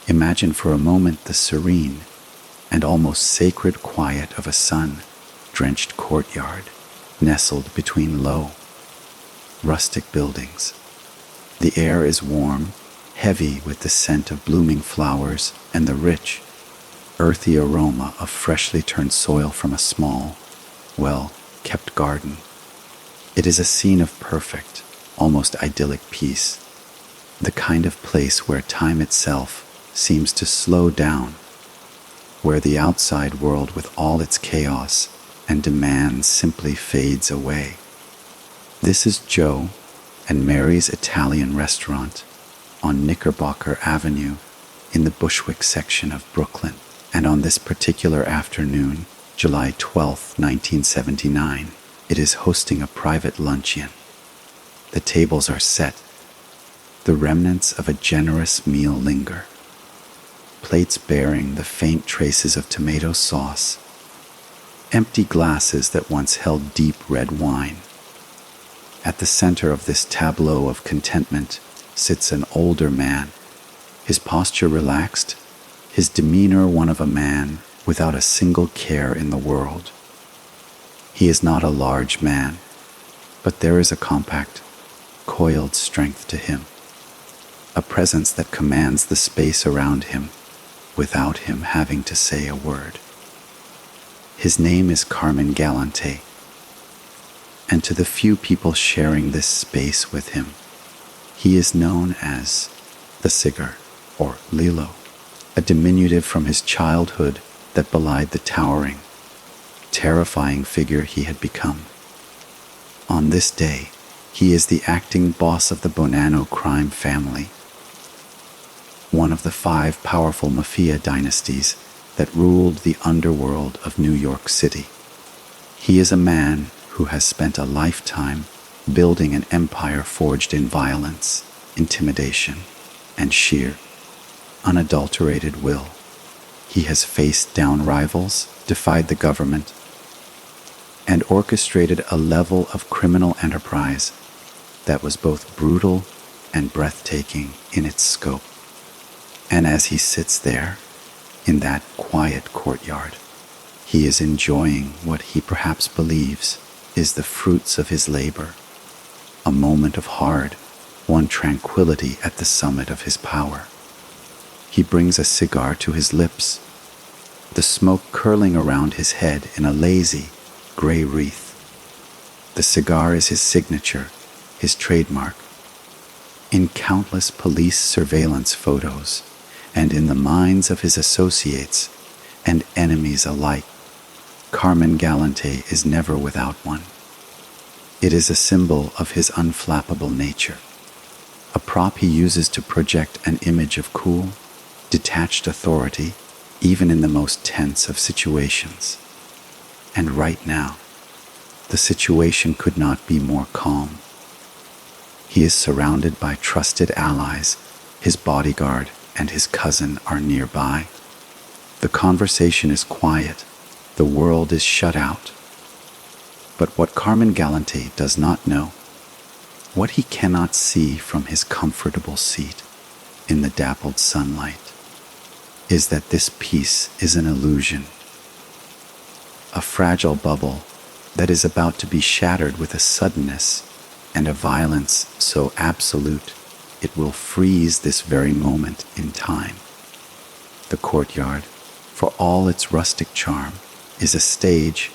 Imagine for a moment the serene and almost sacred quiet of a sun-drenched courtyard nestled between low, rustic buildings. The air is warm, heavy with the scent of blooming flowers and the rich, earthy aroma of freshly turned soil from a small, well-kept garden. It is a scene of perfect, almost idyllic peace, the kind of place where time itself seems to slow down, where the outside world with all its chaos and demands simply fades away. This is Joe and Mary's Italian restaurant on Knickerbocker Avenue in the Bushwick section of Brooklyn. And on this particular afternoon, July 12, 1979, it is hosting a private luncheon. The tables are set. The remnants of a generous meal linger. Plates bearing the faint traces of tomato sauce. Empty glasses that once held deep red wine. At the center of this tableau of contentment sits an older man, his posture relaxed, his demeanor one of a man without a single care in the world. He is not a large man, but there is a compact, coiled strength to him, a presence that commands the space around him without him having to say a word. His name is Carmine Galante, and to the few people sharing this space with him, he is known as the cigar, or Lilo, a diminutive from his childhood that belied the towering, terrifying figure he had become. On this day, he is the acting boss of the Bonanno crime family, one of the 5 powerful Mafia dynasties that ruled the underworld of New York City. He is a man who has spent a lifetime building an empire forged in violence, intimidation, and sheer, unadulterated will. He has faced down rivals, defied the government, and orchestrated a level of criminal enterprise that was both brutal and breathtaking in its scope. And as he sits there, in that quiet courtyard, he is enjoying what he perhaps believes is the fruits of his labor, a moment of hard-won tranquility at the summit of his power. He brings a cigar to his lips, the smoke curling around his head in a lazy, gray wreath. The cigar is his signature, his trademark. In countless police surveillance photos, and in the minds of his associates and enemies alike, Carmine Galante is never without one. It is a symbol of his unflappable nature, a prop he uses to project an image of cool, detached authority, even in the most tense of situations. And right now, the situation could not be more calm. He is surrounded by trusted allies, his bodyguard and his cousin are nearby. The conversation is quiet, the world is shut out. But what Carmine Galante does not know, what he cannot see from his comfortable seat in the dappled sunlight, is that this peace is an illusion, a fragile bubble that is about to be shattered with a suddenness and a violence so absolute it will freeze this very moment in time. The courtyard, for all its rustic charm, is a stage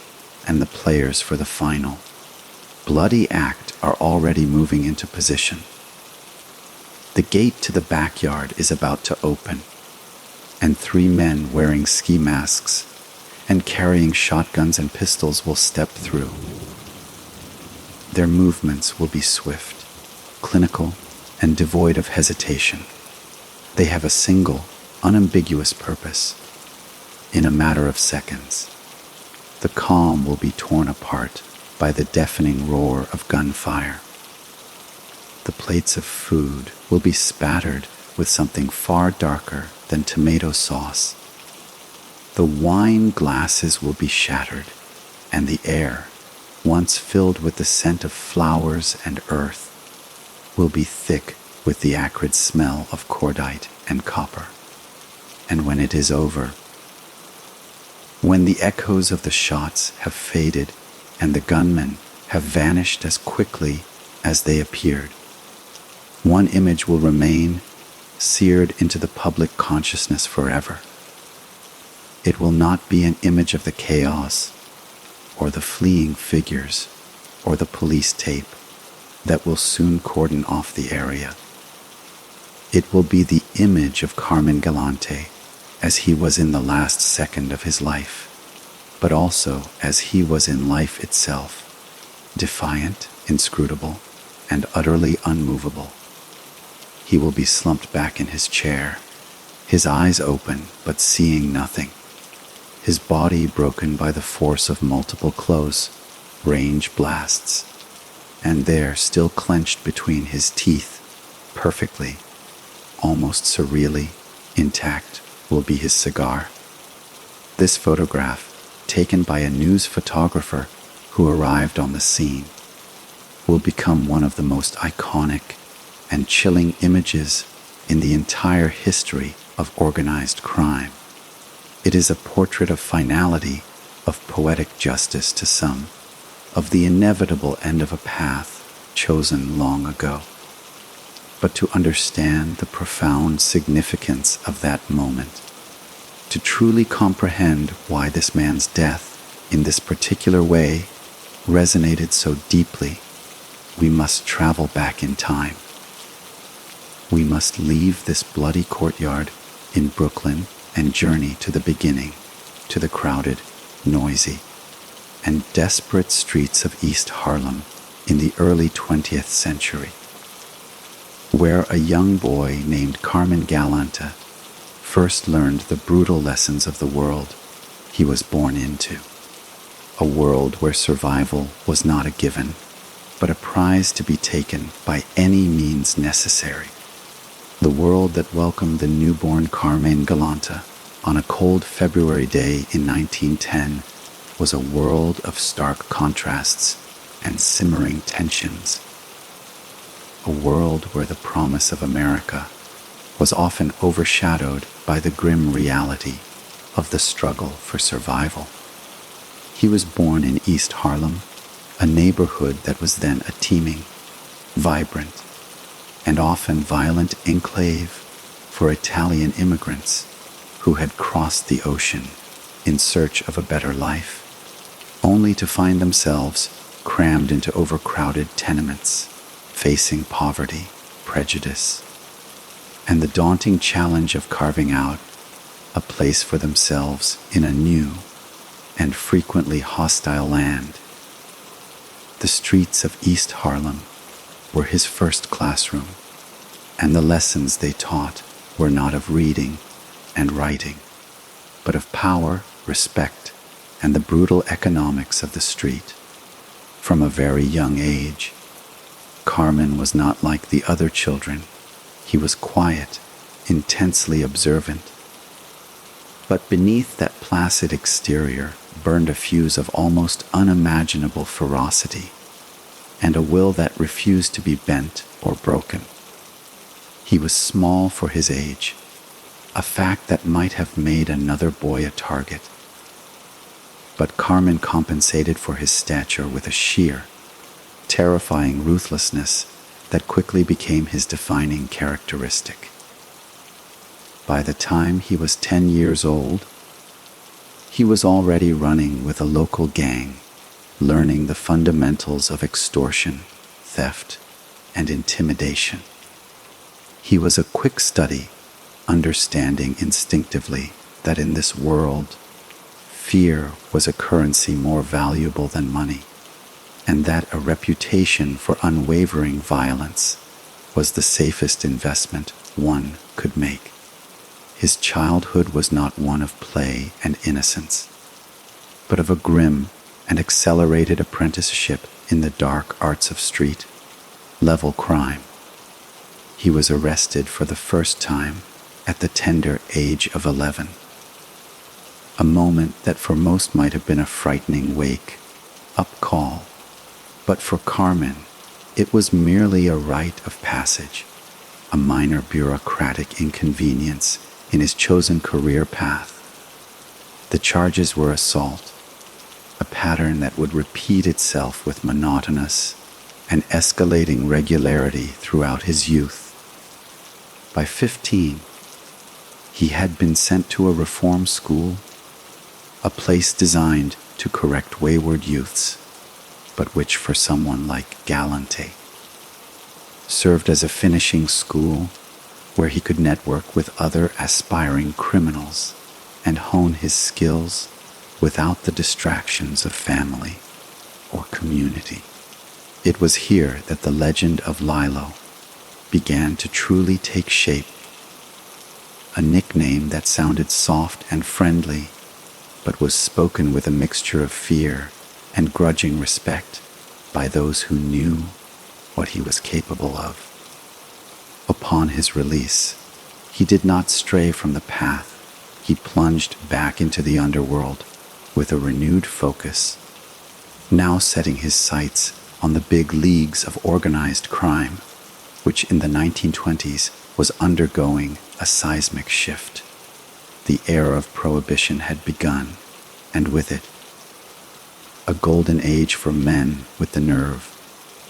and the players for the final, bloody act are already moving into position. The gate to the backyard is about to open, and 3 men wearing ski masks and carrying shotguns and pistols will step through. Their movements will be swift, clinical, and devoid of hesitation. They have a single, unambiguous purpose. In a matter of seconds, the calm will be torn apart by the deafening roar of gunfire. The plates of food will be spattered with something far darker than tomato sauce. The wine glasses will be shattered, and the air, once filled with the scent of flowers and earth, will be thick with the acrid smell of cordite and copper. and when it is over. When the echoes of the shots have faded and the gunmen have vanished as quickly as they appeared, one image will remain seared into the public consciousness forever. It will not be an image of the chaos or the fleeing figures or the police tape that will soon cordon off the area. It will be the image of Carmine Galante as he was in the last second of his life, but also as he was in life itself, defiant, inscrutable, and utterly unmovable. He will be slumped back in his chair, his eyes open but seeing nothing, his body broken by the force of multiple close range blasts, and there, still clenched between his teeth, perfectly, almost surreally intact, will be his cigar. This photograph, taken by a news photographer who arrived on the scene, will become one of the most iconic and chilling images in the entire history of organized crime. It is a portrait of finality, of poetic justice to some, of the inevitable end of a path chosen long ago. But to understand the profound significance of that moment, to truly comprehend why this man's death in this particular way resonated so deeply, we must travel back in time. We must leave this bloody courtyard in Brooklyn and journey to the beginning, to the crowded, noisy, and desperate streets of East Harlem in the early 20th century, where a young boy named Carmine Galante first learned the brutal lessons of the world he was born into, a world where survival was not a given, but a prize to be taken by any means necessary. The world that welcomed the newborn Carmine Galante on a cold February day in 1910 was a world of stark contrasts and simmering tensions. A world where the promise of America was often overshadowed by the grim reality of the struggle for survival. He was born in East Harlem, a neighborhood that was then a teeming, vibrant, and often violent enclave for Italian immigrants who had crossed the ocean in search of a better life, only to find themselves crammed into overcrowded tenements, facing poverty, prejudice, and the daunting challenge of carving out a place for themselves in a new and frequently hostile land. The streets of East Harlem were his first classroom, and the lessons they taught were not of reading and writing, but of power, respect, and the brutal economics of the street. From a very young age, Carmine was not like the other children. He was quiet, intensely observant. But beneath that placid exterior burned a fuse of almost unimaginable ferocity, and a will that refused to be bent or broken. He was small for his age, a fact that might have made another boy a target. But Carmine compensated for his stature with a sheer, terrifying ruthlessness that quickly became his defining characteristic. By the time he was 10 years old, he was already running with a local gang, learning the fundamentals of extortion, theft, and intimidation. He was a quick study, understanding instinctively that in this world, fear was a currency more valuable than money, and that a reputation for unwavering violence was the safest investment one could make. His childhood was not one of play and innocence, but of a grim and accelerated apprenticeship in the dark arts of street level crime. He was arrested for the first time at the tender age of 11, a moment that for most might have been a frightening wake-up call, but for Carmine, it was merely a rite of passage, a minor bureaucratic inconvenience in his chosen career path. The charges were assault, a pattern that would repeat itself with monotonous and escalating regularity throughout his youth. By 15, he had been sent to a reform school, a place designed to correct wayward youths, but which for someone like Galante served as a finishing school where he could network with other aspiring criminals and hone his skills without the distractions of family or community. It was here that the legend of Lilo began to truly take shape, a nickname that sounded soft and friendly, but was spoken with a mixture of fear and grudging respect by those who knew what he was capable of. Upon his release, he did not stray from the path. He plunged back into the underworld with a renewed focus, now setting his sights on the big leagues of organized crime, which in the 1920s was undergoing a seismic shift. The era of prohibition had begun, and with it, a golden age for men with the nerve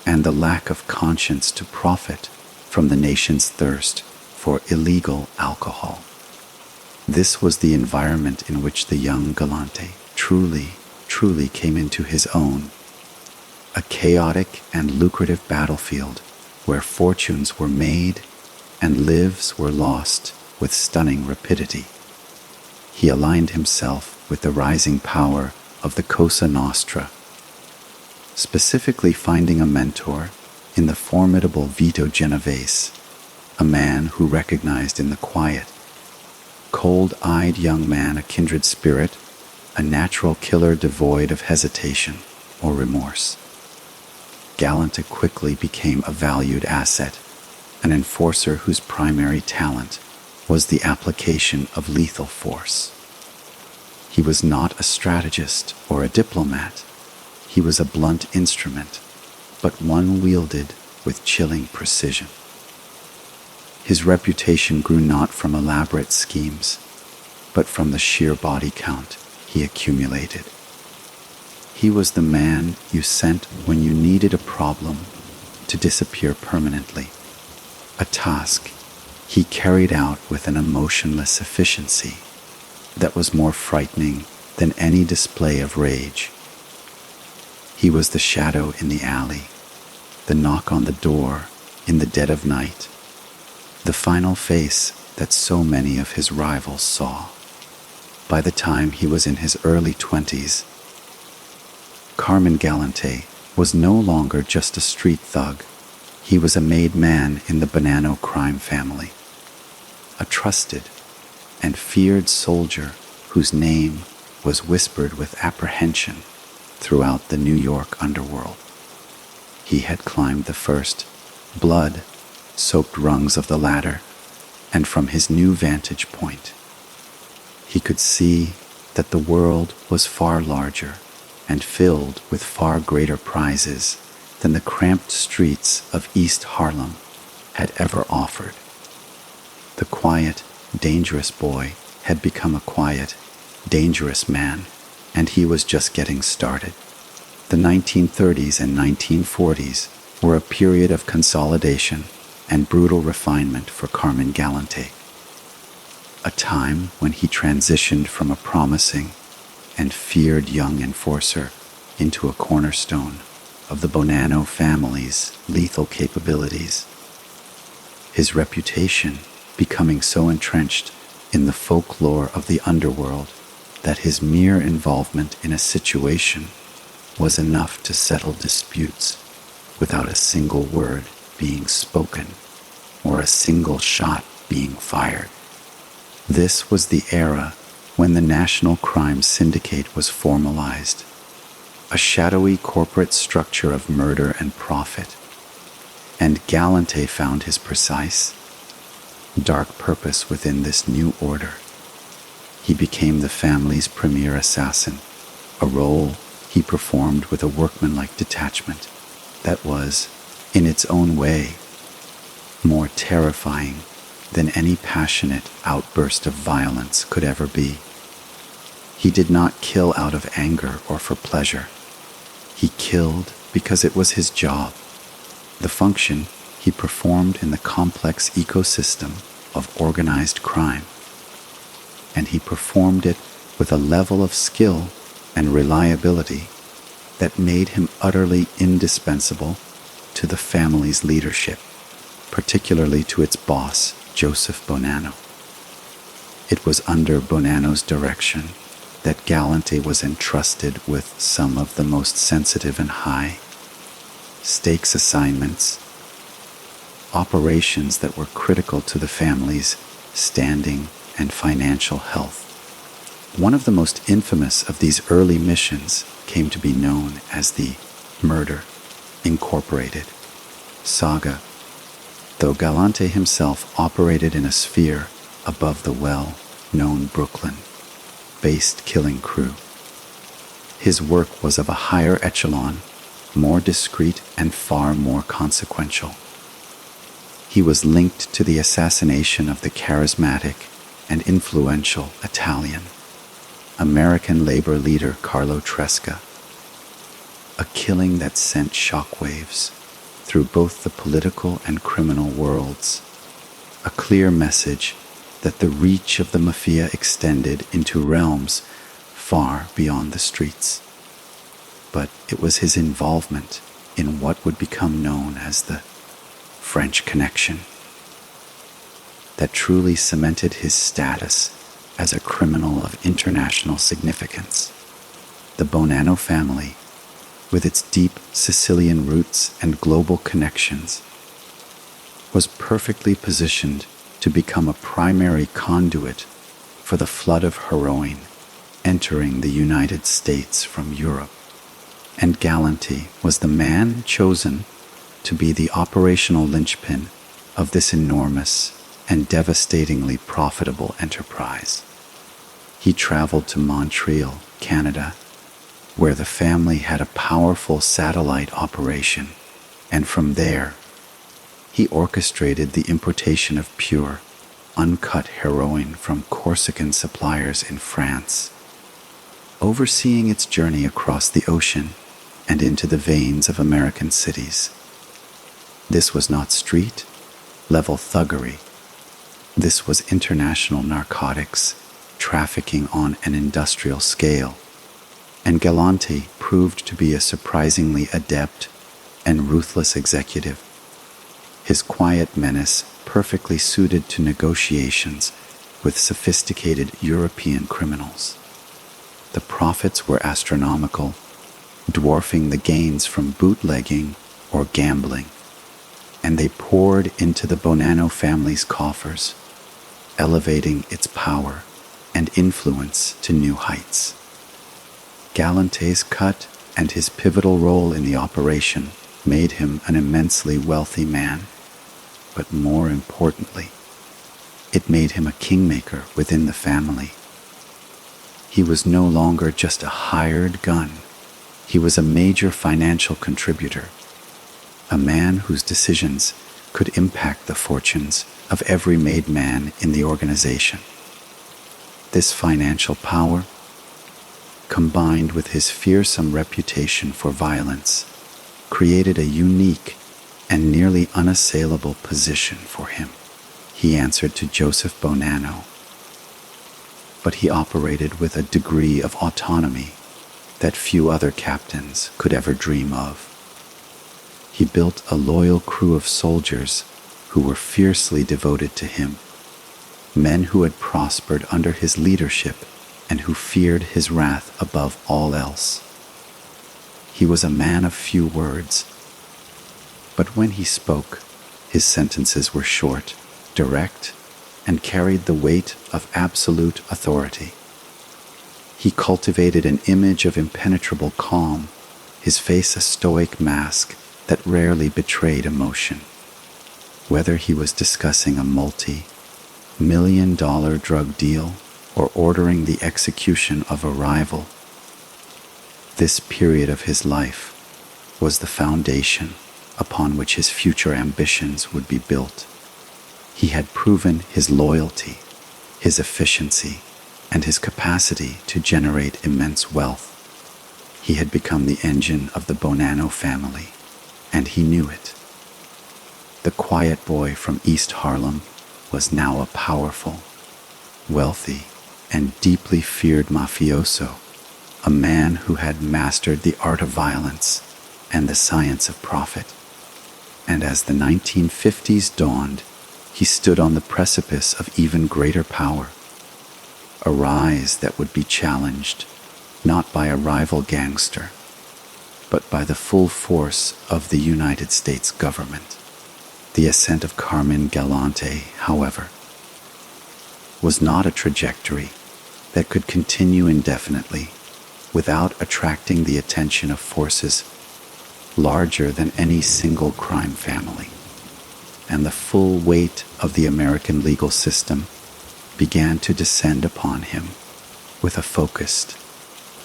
and the lack of conscience to profit from the nation's thirst for illegal alcohol. This was the environment in which the young Galante truly came into his own, a chaotic and lucrative battlefield where fortunes were made and lives were lost with stunning rapidity. He aligned himself with the rising power of the Cosa Nostra, specifically finding a mentor in the formidable Vito Genovese, a man who recognized in the quiet, cold-eyed young man a kindred spirit, a natural killer devoid of hesitation or remorse. Galante quickly became a valued asset, an enforcer whose primary talent was the application of lethal force. He was not a strategist or a diplomat. He was a blunt instrument, but one wielded with chilling precision. His reputation grew not from elaborate schemes, but from the sheer body count he accumulated. He was the man you sent when you needed a problem to disappear permanently, a task he carried out with an emotionless efficiency that was more frightening than any display of rage. He was the shadow in the alley, the knock on the door in the dead of night, the final face that so many of his rivals saw. By the time he was in his early 20s, Carmine Galante was no longer just a street thug. He was a made man in the Bonanno crime family, a trusted and feared soldier whose name was whispered with apprehension throughout the New York underworld. He had climbed the first blood-soaked rungs of the ladder, and from his new vantage point, he could see that the world was far larger and filled with far greater prizes than the cramped streets of East Harlem had ever offered. The quiet, dangerous boy had become a quiet, dangerous man, and he was just getting started. The 1930s and 1940s were a period of consolidation and brutal refinement for Carmine Galante, a time when he transitioned from a promising and feared young enforcer into a cornerstone of the Bonanno family's lethal capabilities. His reputation becoming so entrenched in the folklore of the underworld that his mere involvement in a situation was enough to settle disputes without a single word being spoken or a single shot being fired. This was the era when the National Crime Syndicate was formalized, a shadowy corporate structure of murder and profit, and Galante found his precise, dark purpose within this new order. He became the family's premier assassin, a role he performed with a workmanlike detachment that was, in its own way, more terrifying than any passionate outburst of violence could ever be. He did not kill out of anger or for pleasure. He killed because it was his job, the function he performed in the complex ecosystem of organized crime. And he performed it with a level of skill and reliability that made him utterly indispensable to the family's leadership, particularly to its boss, Joseph Bonanno. It was under Bonanno's direction that Galante was entrusted with some of the most sensitive and high-stakes assignments, operations that were critical to the family's standing and financial health. One of the most infamous of these early missions came to be known as the Murder Incorporated saga, though Galante himself operated in a sphere above the well-known Brooklyn-based killing crew. His work was of a higher echelon, more discreet and far more consequential. He was linked to the assassination of the charismatic and influential Italian-American labor leader Carlo Tresca, a killing that sent shockwaves through both the political and criminal worlds, a clear message that the reach of the mafia extended into realms far beyond the streets. But it was his involvement in what would become known as the French Connection that truly cemented his status as a criminal of international significance. The Bonanno family, with its deep Sicilian roots and global connections, was perfectly positioned to become a primary conduit for the flood of heroin entering the United States from Europe. And Galante was the man chosen to be the operational linchpin of this enormous and devastatingly profitable enterprise. He traveled to Montreal, Canada, where the family had a powerful satellite operation, and from there, he orchestrated the importation of pure, uncut heroin from Corsican suppliers in France, overseeing its journey across the ocean and into the veins of American cities. This was not street-level thuggery. This was international narcotics trafficking on an industrial scale, and Galante proved to be a surprisingly adept and ruthless executive. His quiet menace perfectly suited to negotiations with sophisticated European criminals. The profits were astronomical, dwarfing the gains from bootlegging or gambling, and they poured into the Bonanno family's coffers, elevating its power and influence to new heights. Galante's cut and his pivotal role in the operation made him an immensely wealthy man, but more importantly, it made him a kingmaker within the family. He was no longer just a hired gun. He was a major financial contributor, a man whose decisions could impact the fortunes of every made man in the organization. This financial power, combined with his fearsome reputation for violence, created a unique and nearly unassailable position for him. He answered to Joseph Bonanno, but he operated with a degree of autonomy that few other captains could ever dream of. He built a loyal crew of soldiers who were fiercely devoted to him, men who had prospered under his leadership and who feared his wrath above all else. He was a man of few words, but when he spoke, his sentences were short, direct, and carried the weight of absolute authority. He cultivated an image of impenetrable calm, his face a stoic mask that rarely betrayed emotion. Whether he was discussing a multi-million-dollar drug deal or ordering the execution of a rival, this period of his life was the foundation upon which his future ambitions would be built. He had proven his loyalty, his efficiency, and his capacity to generate immense wealth. He had become the engine of the Bonanno family, and he knew it. The quiet boy from East Harlem was now a powerful, wealthy, and deeply feared mafioso, a man who had mastered the art of violence and the science of profit. And as the 1950s dawned, he stood on the precipice of even greater power, a rise that would be challenged not by a rival gangster, but by the full force of the United States government. The ascent of Carmine Galante, however, was not a trajectory that could continue indefinitely without attracting the attention of forces larger than any single crime family. And the full weight of the American legal system began to descend upon him with a focused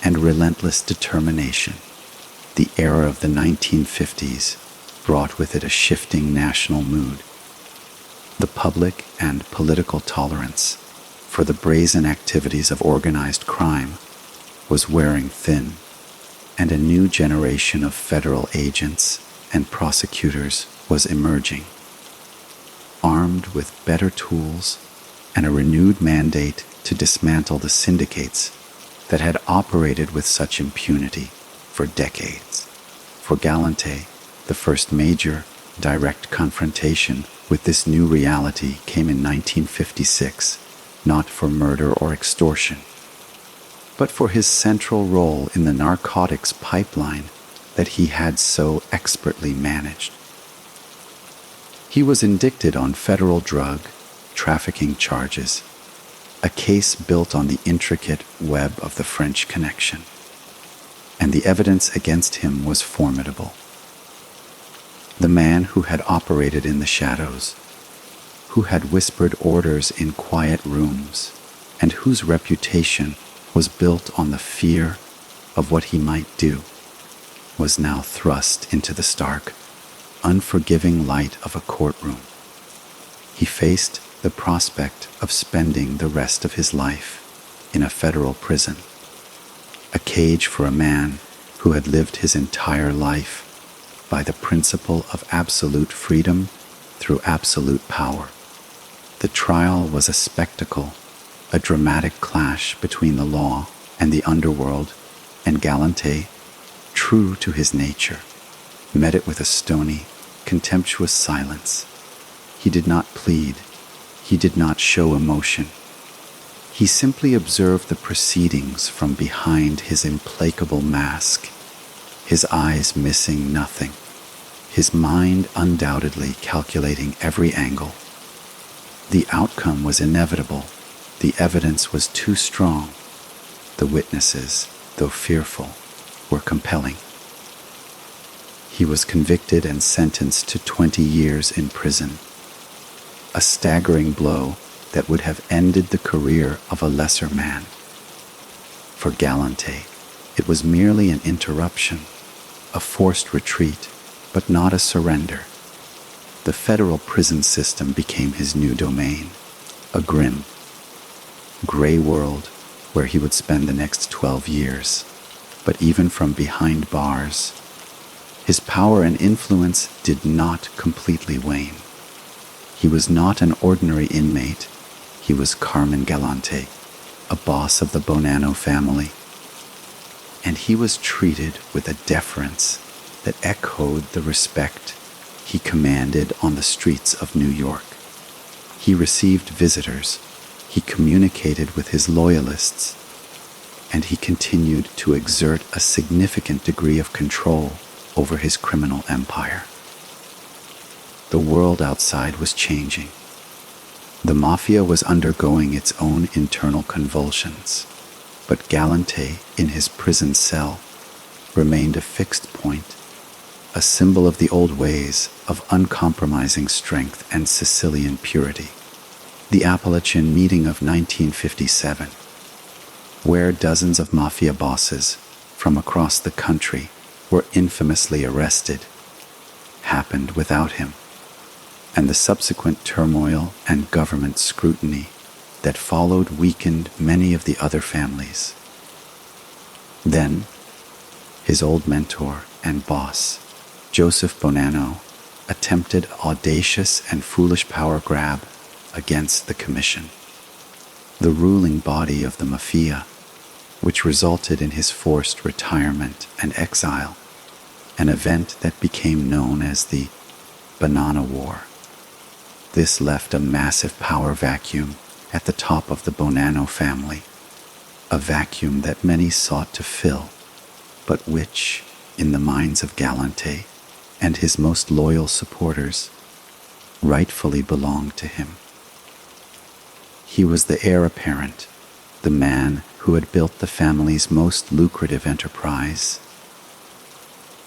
and relentless determination. The era of the 1950s brought with it a shifting national mood. The public and political tolerance for the brazen activities of organized crime was wearing thin, and a new generation of federal agents and prosecutors was emerging, armed with better tools and a renewed mandate to dismantle the syndicates that had operated with such impunity for decades. For Galante, the first major direct confrontation with this new reality came in 1956, not for murder or extortion, but for his central role in the narcotics pipeline that he had so expertly managed. He was indicted on federal drug trafficking charges, a case built on the intricate web of the French Connection, and the evidence against him was formidable. The man who had operated in the shadows, who had whispered orders in quiet rooms, and whose reputation was built on the fear of what he might do, was now thrust into the stark, unforgiving light of a courtroom. He faced the prospect of spending the rest of his life in a federal prison, a cage for a man who had lived his entire life by the principle of absolute freedom through absolute power. The trial was a spectacle, a dramatic clash between the law and the underworld, and Galante, true to his nature, met it with a stony, contemptuous silence. He did not plead. He did not show emotion. He simply observed the proceedings from behind his implacable mask, his eyes missing nothing, his mind undoubtedly calculating every angle. The outcome was inevitable. The evidence was too strong. The witnesses, though fearful, were compelling. He was convicted and sentenced to 20 years in prison, a staggering blow that would have ended the career of a lesser man. For Galante, it was merely an interruption, a forced retreat, but not a surrender. The federal prison system became his new domain, a grim, gray world where he would spend the next 12 years. But even from behind bars, his power and influence did not completely wane. He was not an ordinary inmate. He was Carmine Galante, a boss of the Bonanno family. And he was treated with a deference that echoed the respect he commanded on the streets of New York. He received visitors, he communicated with his loyalists, and he continued to exert a significant degree of control over his criminal empire. The world outside was changing. The mafia was undergoing its own internal convulsions, but Galante, in his prison cell, remained a fixed point, a symbol of the old ways of uncompromising strength and Sicilian purity. The Appalachian Meeting of 1957, where dozens of mafia bosses from across the country were infamously arrested, happened without him. and the subsequent turmoil and government scrutiny that followed weakened many of the other families. Then, his old mentor and boss, Joseph Bonanno, attempted audacious and foolish power grab against the Commission, the ruling body of the Mafia, which resulted in his forced retirement and exile, an event that became known as the Bonanno War. This left a massive power vacuum at the top of the Bonanno family, a vacuum that many sought to fill, but which, in the minds of Galante and his most loyal supporters, rightfully belonged to him. He was the heir apparent, the man who had built the family's most lucrative enterprise,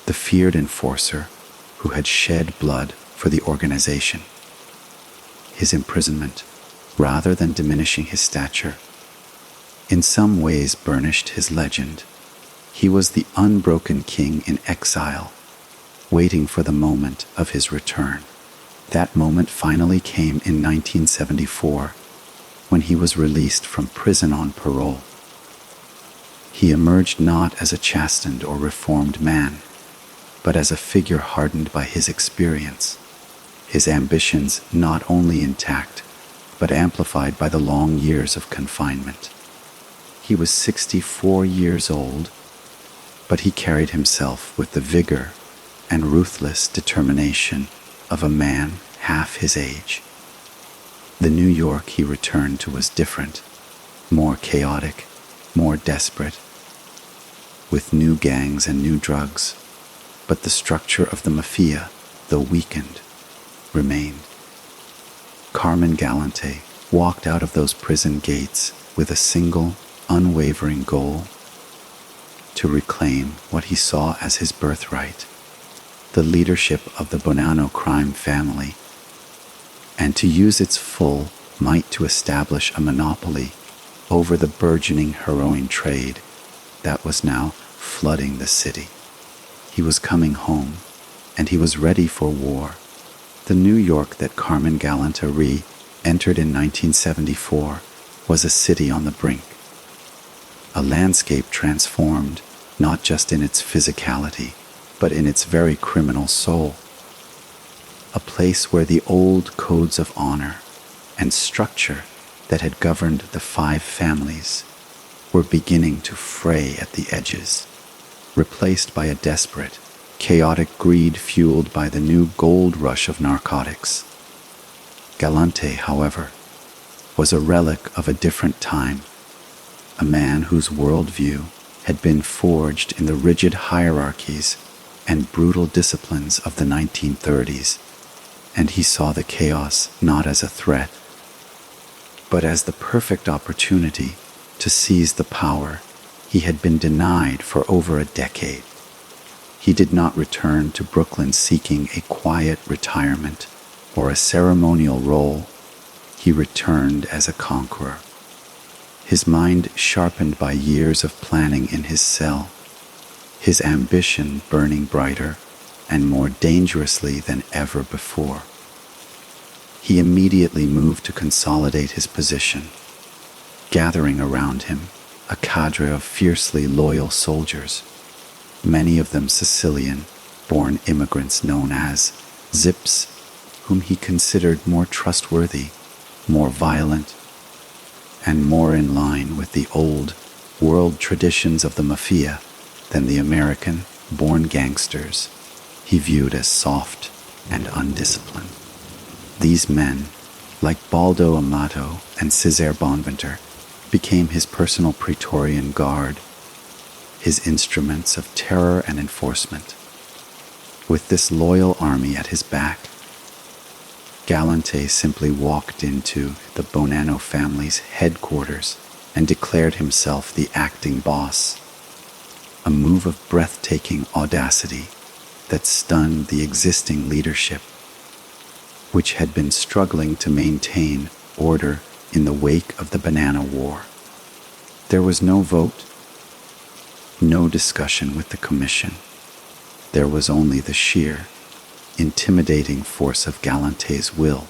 the feared enforcer who had shed blood for the organization. His imprisonment, rather than diminishing his stature, in some ways burnished his legend. He was the unbroken king in exile, waiting for the moment of his return. That moment finally came in 1974, when he was released from prison on parole. He emerged not as a chastened or reformed man, but as a figure hardened by his experience, his ambitions not only intact, but amplified by the long years of confinement. He was 64 years old, but he carried himself with the vigor and ruthless determination of a man half his age. The New York he returned to was different, more chaotic, more desperate, with new gangs and new drugs, but the structure of the Mafia, though weakened, remained. Carmine Galante walked out of those prison gates with a single, unwavering goal: to reclaim what he saw as his birthright, the leadership of the Bonanno crime family, and to use its full might to establish a monopoly over the burgeoning heroin trade that was now flooding the city. He was coming home, and he was ready for war. The New York that Carmine Galante entered in 1974 was a city on the brink, a landscape transformed not just in its physicality, but in its very criminal soul, a place where the old codes of honor and structure that had governed the 5 families were beginning to fray at the edges, replaced by a desperate, chaotic greed fueled by the new gold rush of narcotics. Galante, however, was a relic of a different time, a man whose worldview had been forged in the rigid hierarchies and brutal disciplines of the 1930s, and he saw the chaos not as a threat, but as the perfect opportunity to seize the power he had been denied for over a decade. He did not return to Brooklyn seeking a quiet retirement or a ceremonial role. He returned as a conqueror, his mind sharpened by years of planning in his cell, his ambition burning brighter and more dangerously than ever before. He immediately moved to consolidate his position, gathering around him a cadre of fiercely loyal soldiers, many of them Sicilian-born immigrants known as Zips, whom he considered more trustworthy, more violent, and more in line with the old world traditions of the Mafia than the American-born gangsters he viewed as soft and undisciplined. These men, like Baldo Amato and Cesare Bonvinter, became his personal Praetorian Guard, his instruments of terror and enforcement. With this loyal army at his back, Galante simply walked into the Bonanno family's headquarters and declared himself the acting boss, a move of breathtaking audacity that stunned the existing leadership, which had been struggling to maintain order in the wake of the Bonanno War. There was no vote, no discussion with the Commission. There was only the sheer, intimidating force of Galante's will,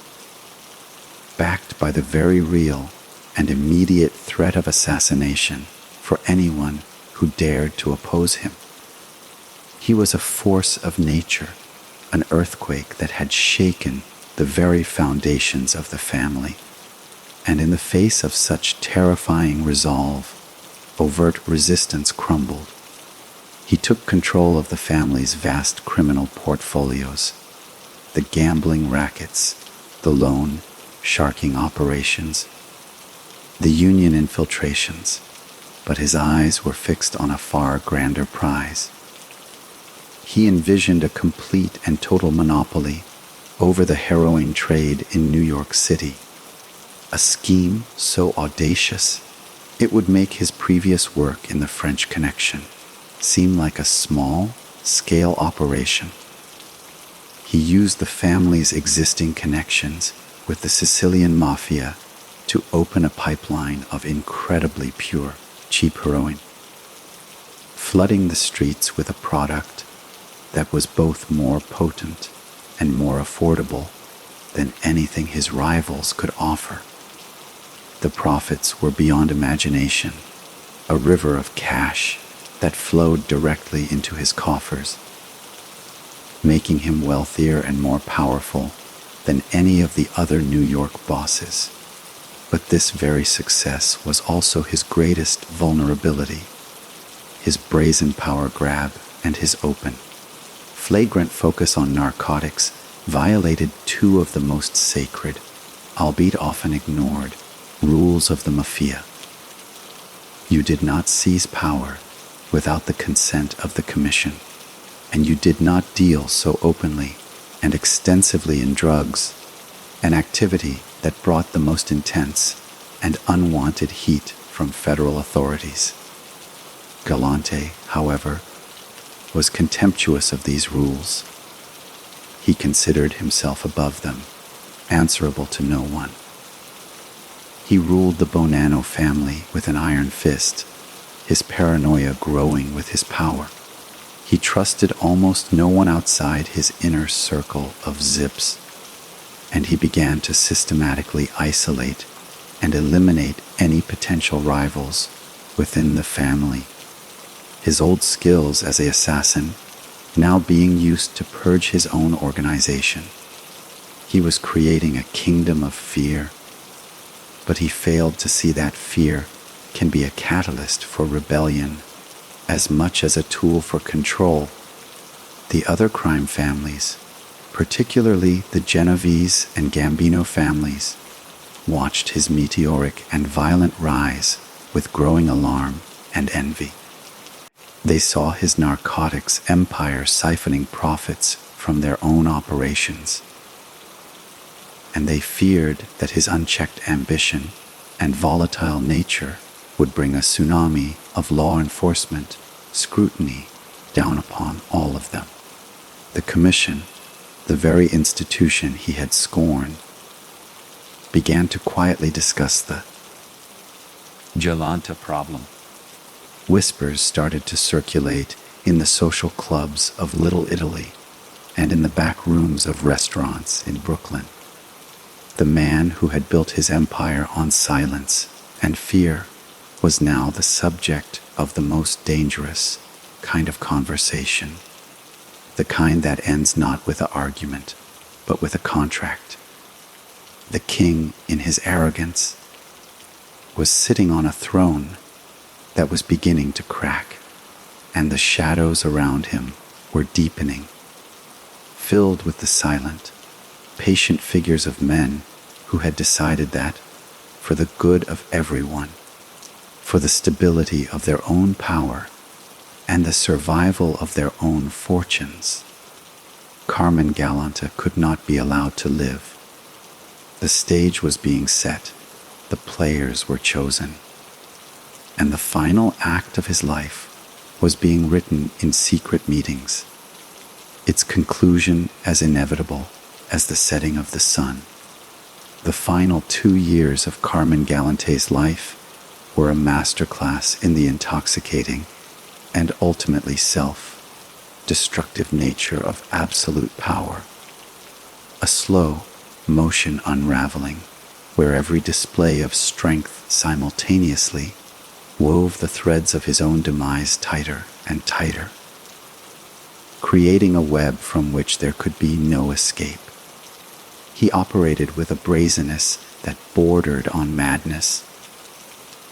backed by the very real and immediate threat of assassination for anyone who dared to oppose him. He was a force of nature, an earthquake that had shaken the very foundations of the family. And in the face of such terrifying resolve, overt resistance crumbled. He took control of the family's vast criminal portfolios, the gambling rackets, the loan sharking operations, the union infiltrations, but his eyes were fixed on a far grander prize. He envisioned a complete and total monopoly over the heroin trade in New York City, a scheme so audacious it would make his previous work in the French Connection seem like a small-scale operation. He used the family's existing connections with the Sicilian Mafia to open a pipeline of incredibly pure, cheap heroin, flooding the streets with a product that was both more potent and more affordable than anything his rivals could offer. The profits were beyond imagination, a river of cash that flowed directly into his coffers, making him wealthier and more powerful than any of the other New York bosses. But this very success was also his greatest vulnerability, his brazen power grab and his open, flagrant focus on narcotics violated two of the most sacred, albeit often ignored, rules of the Mafia. You did not seize power without the consent of the Commission, and you did not deal so openly and extensively in drugs, an activity that brought the most intense and unwanted heat from federal authorities. Galante, however, was contemptuous of these rules. He considered himself above them, answerable to no one. He ruled the Bonanno family with an iron fist, his paranoia growing with his power. He trusted almost no one outside his inner circle of zips, and he began to systematically isolate and eliminate any potential rivals within the family. His old skills as an assassin now being used to purge his own organization. He was creating a kingdom of fear, but he failed to see that fear can be a catalyst for rebellion as much as a tool for control. The other crime families, particularly the Genovese and Gambino families, watched his meteoric and violent rise with growing alarm and envy. They saw his narcotics empire siphoning profits from their own operations, and they feared that his unchecked ambition and volatile nature would bring a tsunami of law enforcement scrutiny down upon all of them. The Commission, the very institution he had scorned, began to quietly discuss the Galante problem. Whispers started to circulate in the social clubs of Little Italy and in the back rooms of restaurants in Brooklyn. The man who had built his empire on silence and fear was now the subject of the most dangerous kind of conversation, the kind that ends not with an argument, but with a contract. The king, in his arrogance, was sitting on a throne that was beginning to crack, and the shadows around him were deepening, filled with the silent, patient figures of men who had decided that, for the good of everyone, for the stability of their own power and the survival of their own fortunes, Carmine Galante could not be allowed to live. The stage was being set, the players were chosen, and the final act of his life was being written in secret meetings, its conclusion as inevitable as the setting of the sun. The final 2 years of Carmine Galante's life were a masterclass in the intoxicating and ultimately self-destructive nature of absolute power a slow motion unraveling, where every display of strength simultaneously wove the threads of his own demise tighter and tighter, creating a web from which there could be no escape. He operated with a brazenness that bordered on madness,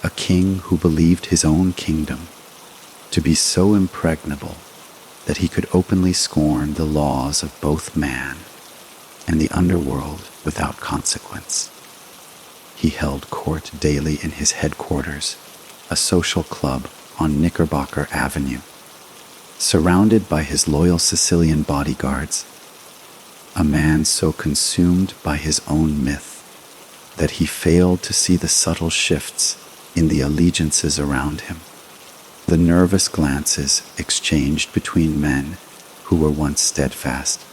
a king who believed his own kingdom to be so impregnable that he could openly scorn the laws of both man and the underworld without consequence. He held court daily in his headquarters, a social club on Knickerbocker Avenue, surrounded by his loyal Sicilian bodyguards, a man so consumed by his own myth that he failed to see the subtle shifts in the allegiances around him, the nervous glances exchanged between men who were once steadfast,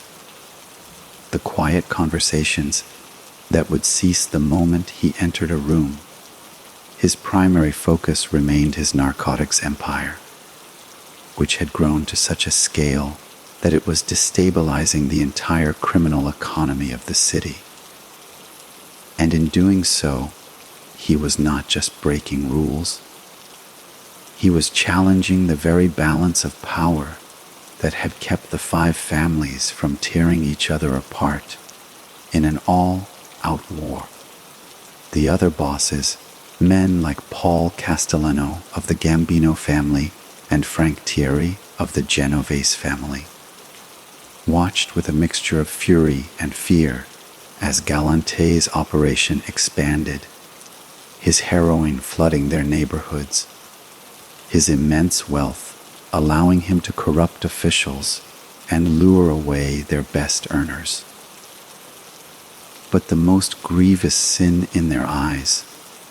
the quiet conversations that would cease the moment he entered a room. His primary focus remained his narcotics empire, which had grown to such a scale that it was destabilizing the entire criminal economy of the city. And in doing so, he was not just breaking rules. He was challenging the very balance of power that had kept the five families from tearing each other apart in an all-out war. The other bosses, men like Paul Castellano of the Gambino family and Frank Thierry of the Genovese family, watched with a mixture of fury and fear as Galante's operation expanded, his heroin flooding their neighborhoods, his immense wealth allowing him to corrupt officials and lure away their best earners. But the most grievous sin in their eyes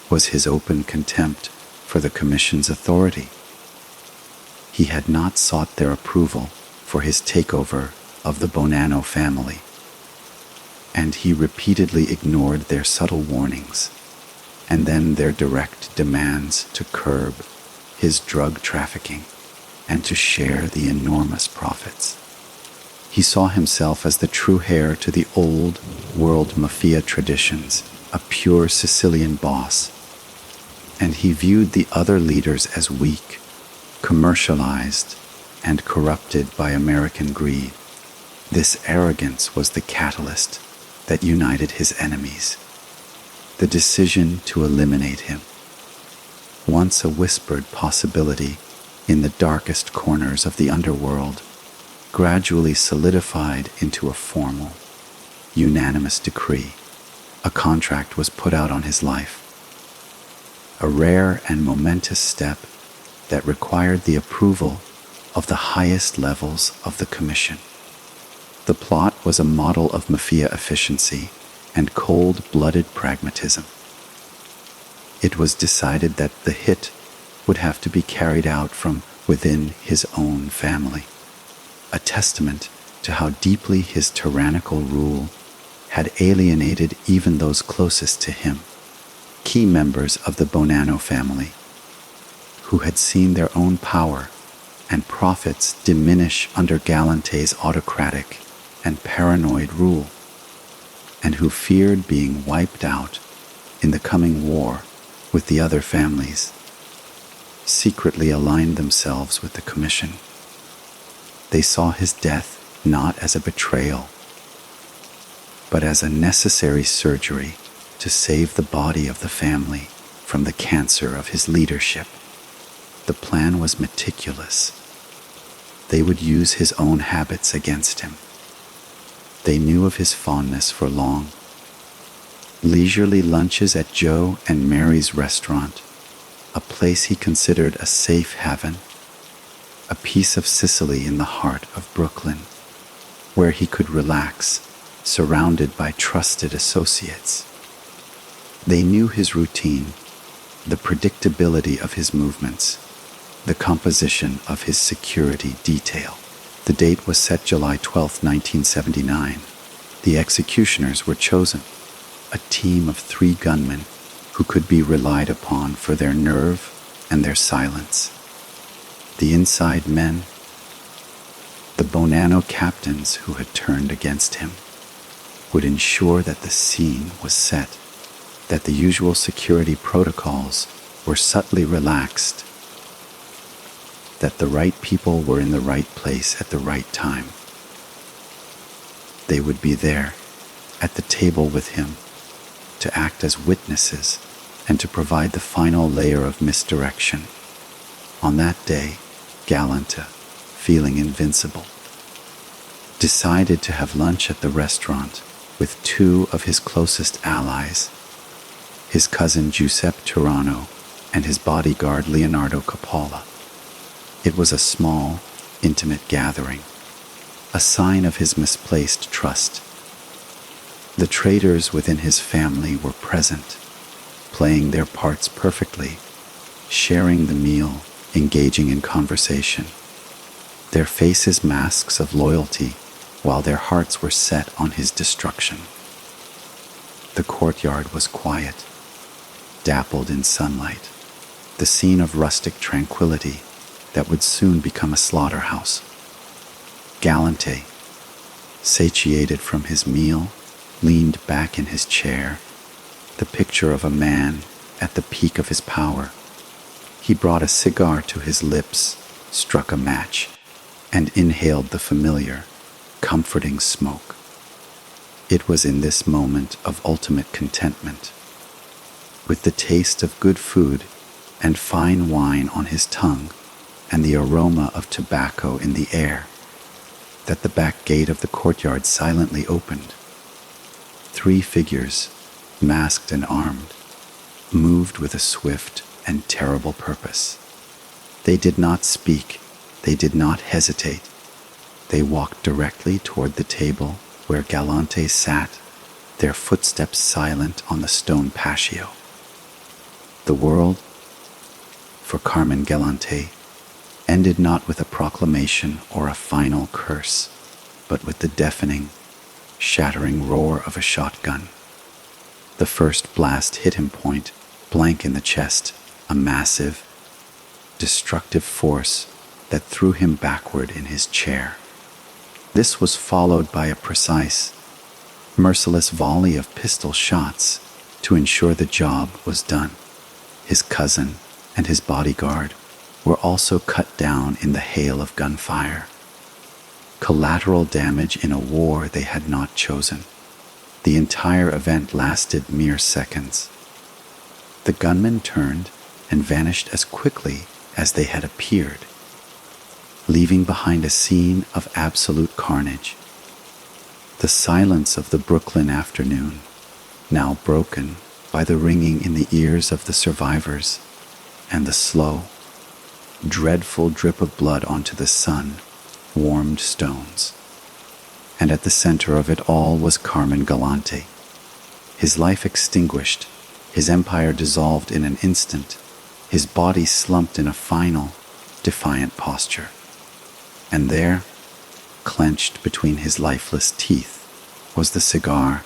was his open contempt for the Commission's authority. He had not sought their approval for his takeover of the Bonanno family, and he repeatedly ignored their subtle warnings and then their direct demands to curb his drug trafficking and to share the enormous profits. He saw himself as the true heir to the old world mafia traditions, a pure Sicilian boss, and he viewed the other leaders as weak, commercialized, and corrupted by American greed. This arrogance was the catalyst that united his enemies. The decision to eliminate him, once a whispered possibility in the darkest corners of the underworld, gradually solidified into a formal, unanimous decree. A contract was put out on his life, a rare and momentous step that required the approval of the highest levels of the Commission. The plot was a model of mafia efficiency and cold-blooded pragmatism. It was decided that the hit would have to be carried out from within his own family, a testament to how deeply his tyrannical rule had alienated even those closest to him, key members of the Bonanno family, who had seen their own power and profits diminish under Galante's autocratic and paranoid rule, and who feared being wiped out in the coming war with the other families, secretly aligned themselves with the Commission. They saw his death not as a betrayal, but as a necessary surgery to save the body of the family from the cancer of his leadership. The plan was meticulous. They would use his own habits against him. They knew of his fondness for long leisurely lunches at Joe and Mary's restaurant, a place he considered a safe haven, a piece of Sicily in the heart of Brooklyn, where he could relax, surrounded by trusted associates. They knew his routine, the predictability of his movements, the composition of his security detail. The date was set July 12, 1979. The executioners were chosen, a team of 3 gunmen who could be relied upon for their nerve and their silence. The inside men, the Bonanno captains who had turned against him, would ensure that the scene was set, that the usual security protocols were subtly relaxed, that the right people were in the right place at the right time. They would be there, at the table with him, to act as witnesses and to provide the final layer of misdirection. On that day, Galante, feeling invincible, decided to have lunch at the restaurant with two of his closest allies, his cousin Giuseppe Turano and his bodyguard Leonardo Coppola. It was a small, intimate gathering, a sign of his misplaced trust. The traitors within his family were present, playing their parts perfectly, sharing the meal, engaging in conversation, their faces masks of loyalty, while their hearts were set on his destruction. The courtyard was quiet, dappled in sunlight, the scene of rustic tranquility that would soon become a slaughterhouse. Galante, satiated from his meal, leaned back in his chair, the picture of a man at the peak of his power. He brought a cigar to his lips, struck a match, and inhaled the familiar, comforting smoke. It was in this moment of ultimate contentment, with the taste of good food and fine wine on his tongue and the aroma of tobacco in the air, that the back gate of the courtyard silently opened. 3 figures, masked and armed, moved with a swift and terrible purpose. They did not speak, they did not hesitate. They walked directly toward the table where Galante sat, their footsteps silent on the stone patio. The world, for Carmine Galante, ended not with a proclamation or a final curse, but with the deafening, shattering roar of a shotgun. The first blast hit him point blank in the chest, a massive, destructive force that threw him backward in his chair. This was followed by a precise, merciless volley of pistol shots to ensure the job was done. His cousin and his bodyguard were also cut down in the hail of gunfire. Collateral damage in a war they had not chosen. The entire event lasted mere seconds. The gunmen turned and vanished as quickly as they had appeared, leaving behind a scene of absolute carnage. The silence of the Brooklyn afternoon, now broken by the ringing in the ears of the survivors and the slow, dreadful drip of blood onto the sun-warmed stones. And at the center of it all was Carmine Galante, his life extinguished, his empire dissolved in an instant, his body slumped in a final, defiant posture. And there, clenched between his lifeless teeth, was the cigar,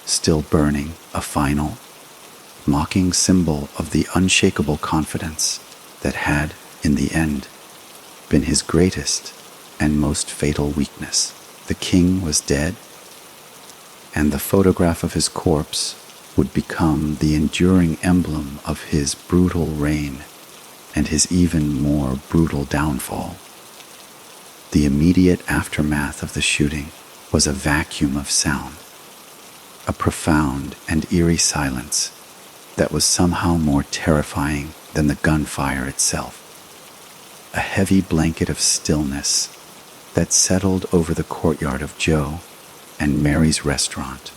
still burning, a final, mocking symbol of the unshakable confidence that had, in the end, been his greatest and most fatal weakness. The king was dead, and the photograph of his corpse would become the enduring emblem of his brutal reign and his even more brutal downfall. The immediate aftermath of the shooting was a vacuum of sound, a profound and eerie silence that was somehow more terrifying than the gunfire itself. A heavy blanket of stillness that settled over the courtyard of Joe and Mary's restaurant,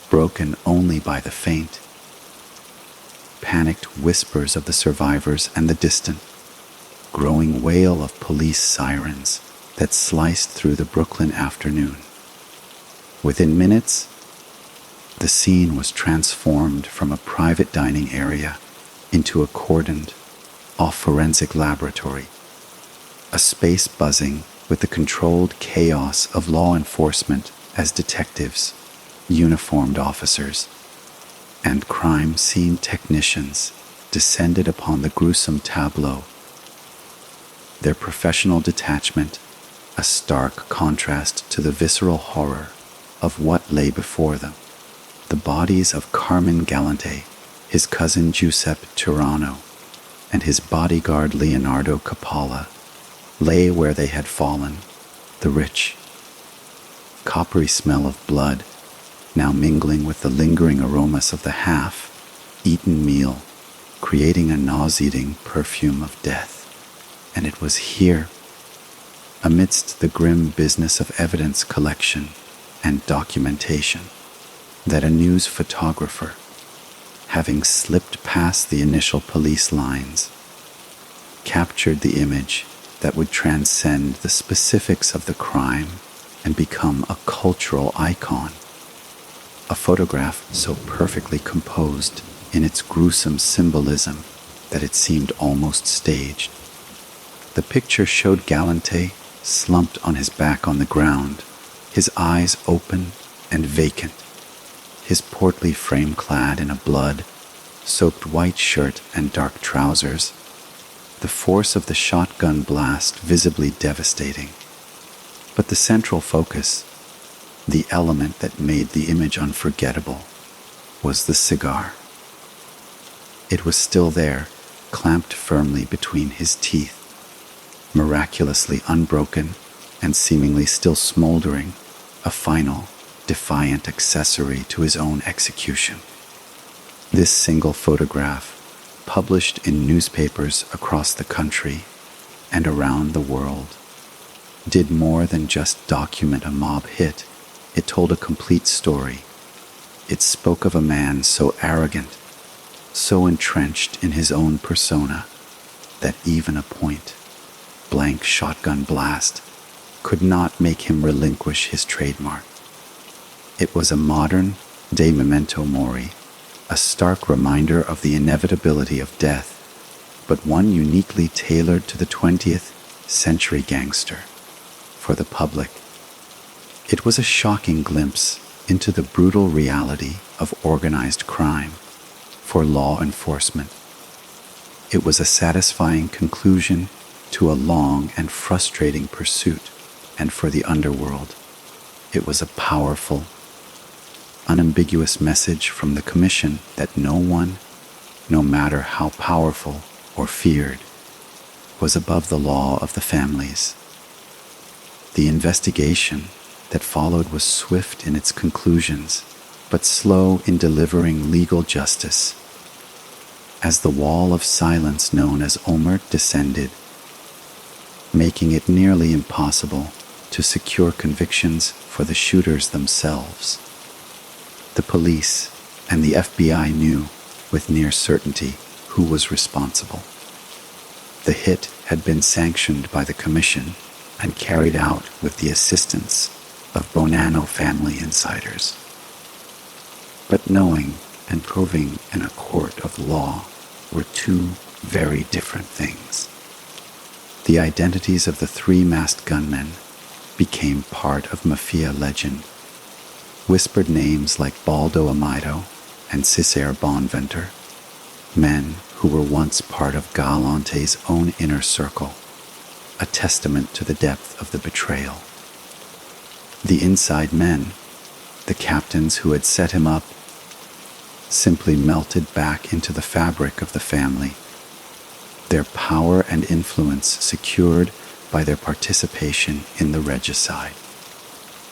broken only by the faint, panicked whispers of the survivors and the distant, growing wail of police sirens that sliced through the Brooklyn afternoon. Within minutes, the scene was transformed from a private dining area into a cordoned off forensic laboratory, a space buzzing with the controlled chaos of law enforcement as detectives, uniformed officers, and crime scene technicians descended upon the gruesome tableau. Their professional detachment, a stark contrast to the visceral horror of what lay before them. The bodies of Carmine Galante, his cousin Giuseppe Tirano, and his bodyguard Leonardo Capalla lay where they had fallen, the rich, coppery smell of blood now mingling with the lingering aromas of the half-eaten meal, creating a nauseating perfume of death. And it was here, amidst the grim business of evidence collection and documentation, that a news photographer, having slipped past the initial police lines, captured the image that would transcend the specifics of the crime and become a cultural icon. A photograph so perfectly composed in its gruesome symbolism that it seemed almost staged. The picture showed Galante slumped on his back on the ground, his eyes open and vacant, his portly frame clad in a blood-soaked white shirt and dark trousers, the force of the shotgun blast visibly devastating. But the central focus, the element that made the image unforgettable, was the cigar. It was still there, clamped firmly between his teeth, miraculously unbroken and seemingly still smoldering, a final, defiant accessory to his own execution. This single photograph, published in newspapers across the country and around the world, did more than just document a mob hit. It told a complete story. It spoke of a man so arrogant, so entrenched in his own persona, that even a point-blank shotgun blast could not make him relinquish his trademark. It was a modern de memento mori, a stark reminder of the inevitability of death, but one uniquely tailored to the 20th century gangster. For the public, it was a shocking glimpse into the brutal reality of organized crime. For law enforcement, it was a satisfying conclusion to a long and frustrating pursuit, and for the underworld, it was a powerful, unambiguous message from the Commission that no one, no matter how powerful or feared, was above the law of the families. The investigation that followed was swift in its conclusions, but slow in delivering legal justice. As the wall of silence known as Omert descended, making it nearly impossible to secure convictions for the shooters themselves, the police and the FBI knew with near certainty who was responsible. The hit had been sanctioned by the Commission and carried out with the assistance of Bonanno family insiders. But knowing and proving in a court of law were two very different things. The identities of the three masked gunmen became part of Mafia legend. Whispered names like Baldo Amaido and Cesare Bonventer, men who were once part of Galante's own inner circle, a testament to the depth of the betrayal. The inside men, the captains who had set him up, simply melted back into the fabric of the family, their power and influence secured by their participation in the regicide.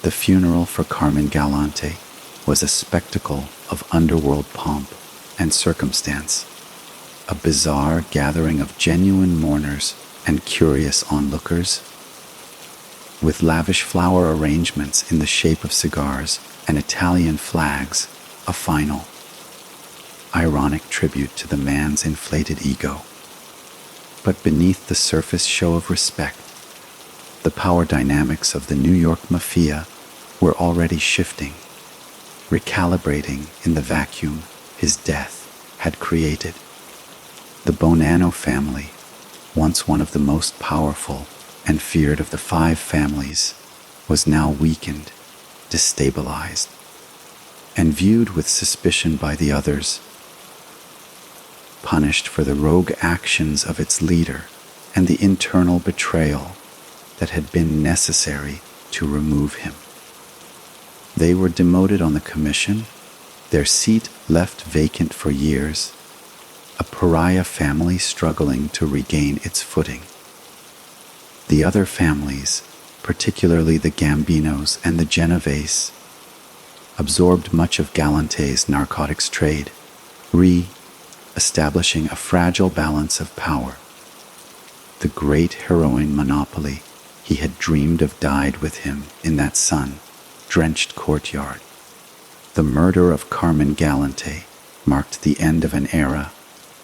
The funeral for Carmine Galante was a spectacle of underworld pomp and circumstance, a bizarre gathering of genuine mourners and curious onlookers, with lavish flower arrangements in the shape of cigars and Italian flags, a final, ironic tribute to the man's inflated ego. But beneath the surface show of respect, the power dynamics of the New York Mafia were already shifting, recalibrating in the vacuum his death had created. The Bonanno family, once one of the most powerful and feared of the five families, was now weakened, destabilized, and viewed with suspicion by the others, punished for the rogue actions of its leader and the internal betrayal that had been necessary to remove him. They were demoted on the commission, their seat left vacant for years, a pariah family struggling to regain its footing. The other families, particularly the Gambinos and the Genovese, absorbed much of Galante's narcotics trade, re-establishing a fragile balance of power. The great heroin monopoly he had dreamed of died with him in that sun-drenched courtyard. The murder of Carmine Galante marked the end of an era,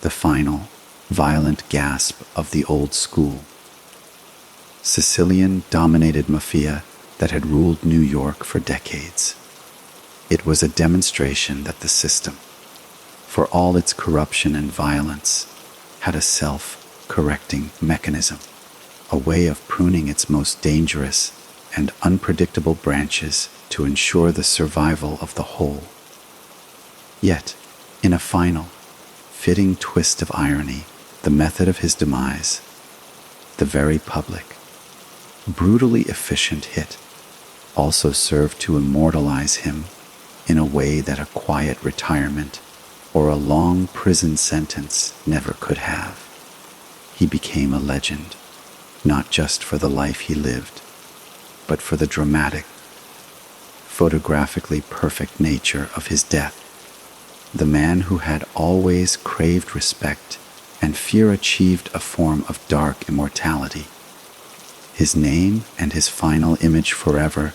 the final, violent gasp of the old school. Sicilian-dominated mafia that had ruled New York for decades. It was a demonstration that the system, for all its corruption and violence, had a self-correcting mechanism, a way of pruning its most dangerous and unpredictable branches to ensure the survival of the whole. Yet, in a final, fitting twist of irony, the method of his demise, the very public, brutally efficient hit, also served to immortalize him in a way that a quiet retirement or a long prison sentence never could have. He became a legend, not just for the life he lived, but for the dramatic, photographically perfect nature of his death. The man who had always craved respect and fear achieved a form of dark immortality. His name and his final image forever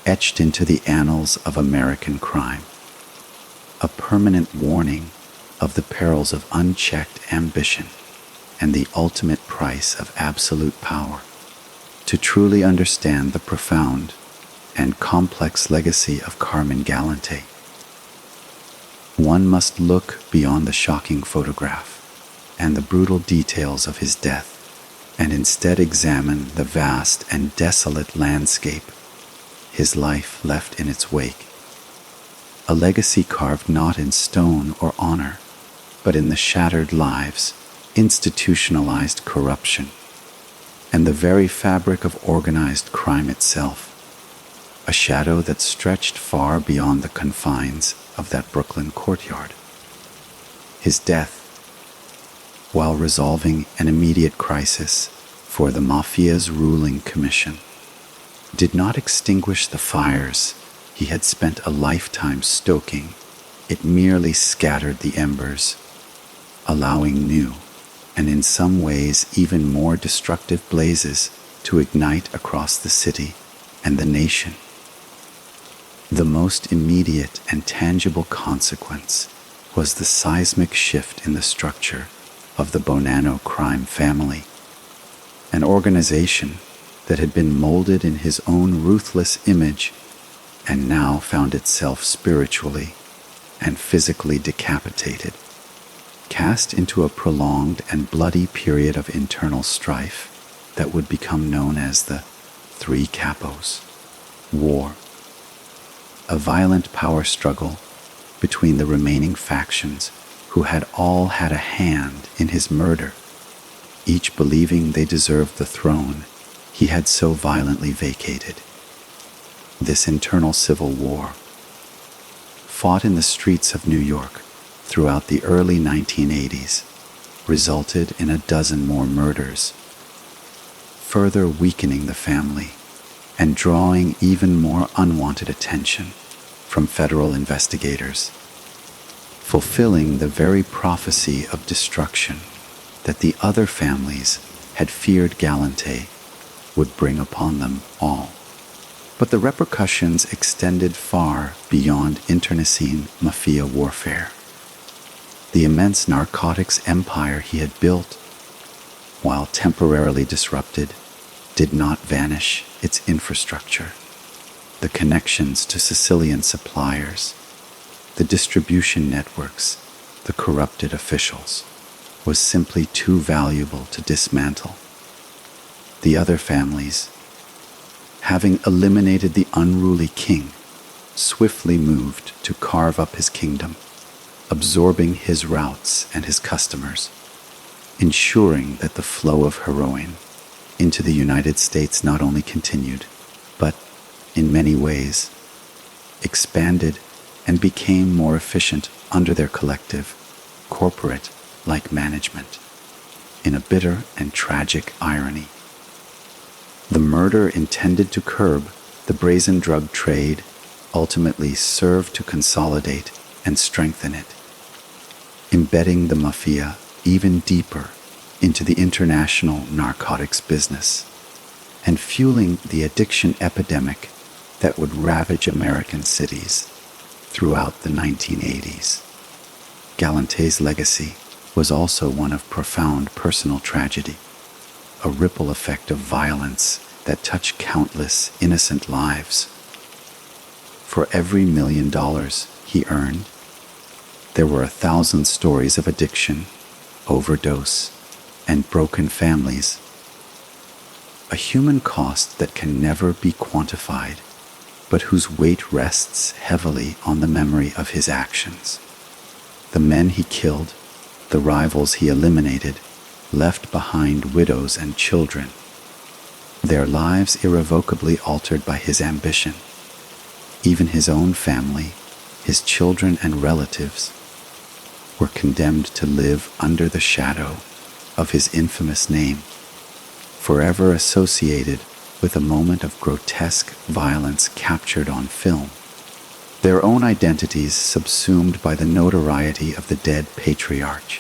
etched into the annals of American crime. A permanent warning of the perils of unchecked ambition and the ultimate price of absolute power. To truly understand the profound and complex legacy of Carmine Galante, one must look beyond the shocking photograph and the brutal details of his death, and instead examine the vast and desolate landscape his life left in its wake. A legacy carved not in stone or honor, but in the shattered lives, institutionalized corruption, and the very fabric of organized crime itself, a shadow that stretched far beyond the confines of that Brooklyn courtyard. His death, while resolving an immediate crisis for the Mafia's ruling commission, did not extinguish the fires he had spent a lifetime stoking. It merely scattered the embers, allowing new, and in some ways even more destructive blazes to ignite across the city and the nation. The most immediate and tangible consequence was the seismic shift in the structure of the Bonanno crime family, an organization that had been molded in his own ruthless image and now found itself spiritually and physically decapitated, cast into a prolonged and bloody period of internal strife that would become known as the Three Capos War, a violent power struggle between the remaining factions who had all had a hand in his murder, each believing they deserved the throne he had so violently vacated. This internal civil war, fought in the streets of New York throughout the early 1980s, resulted in a dozen more murders, further weakening the family and drawing even more unwanted attention from federal investigators, fulfilling the very prophecy of destruction that the other families had feared Galante would bring upon them all. But the repercussions extended far beyond internecine mafia warfare. The immense narcotics empire he had built, while temporarily disrupted, did not vanish its infrastructure. The connections to Sicilian suppliers, the distribution networks, the corrupted officials, was simply too valuable to dismantle. The other families, having eliminated the unruly king, swiftly moved to carve up his kingdom, absorbing his routes and his customers, ensuring that the flow of heroin into the United States not only continued, but, in many ways, expanded, and became more efficient under their collective, corporate-like management, in a bitter and tragic irony. The murder intended to curb the brazen drug trade ultimately served to consolidate and strengthen it, embedding the mafia even deeper into the international narcotics business and fueling the addiction epidemic that would ravage American cities throughout the 1980s. Galante's legacy was also one of profound personal tragedy, a ripple effect of violence that touched countless innocent lives. For every $1 million he earned, there were 1,000 stories of addiction, overdose, and broken families. A human cost that can never be quantified, but whose weight rests heavily on the memory of his actions. The men he killed, the rivals he eliminated, left behind widows and children, their lives irrevocably altered by his ambition. Even his own family, his children and relatives, were condemned to live under the shadow of his infamous name, forever associated with a moment of grotesque violence captured on film, their own identities subsumed by the notoriety of the dead patriarch.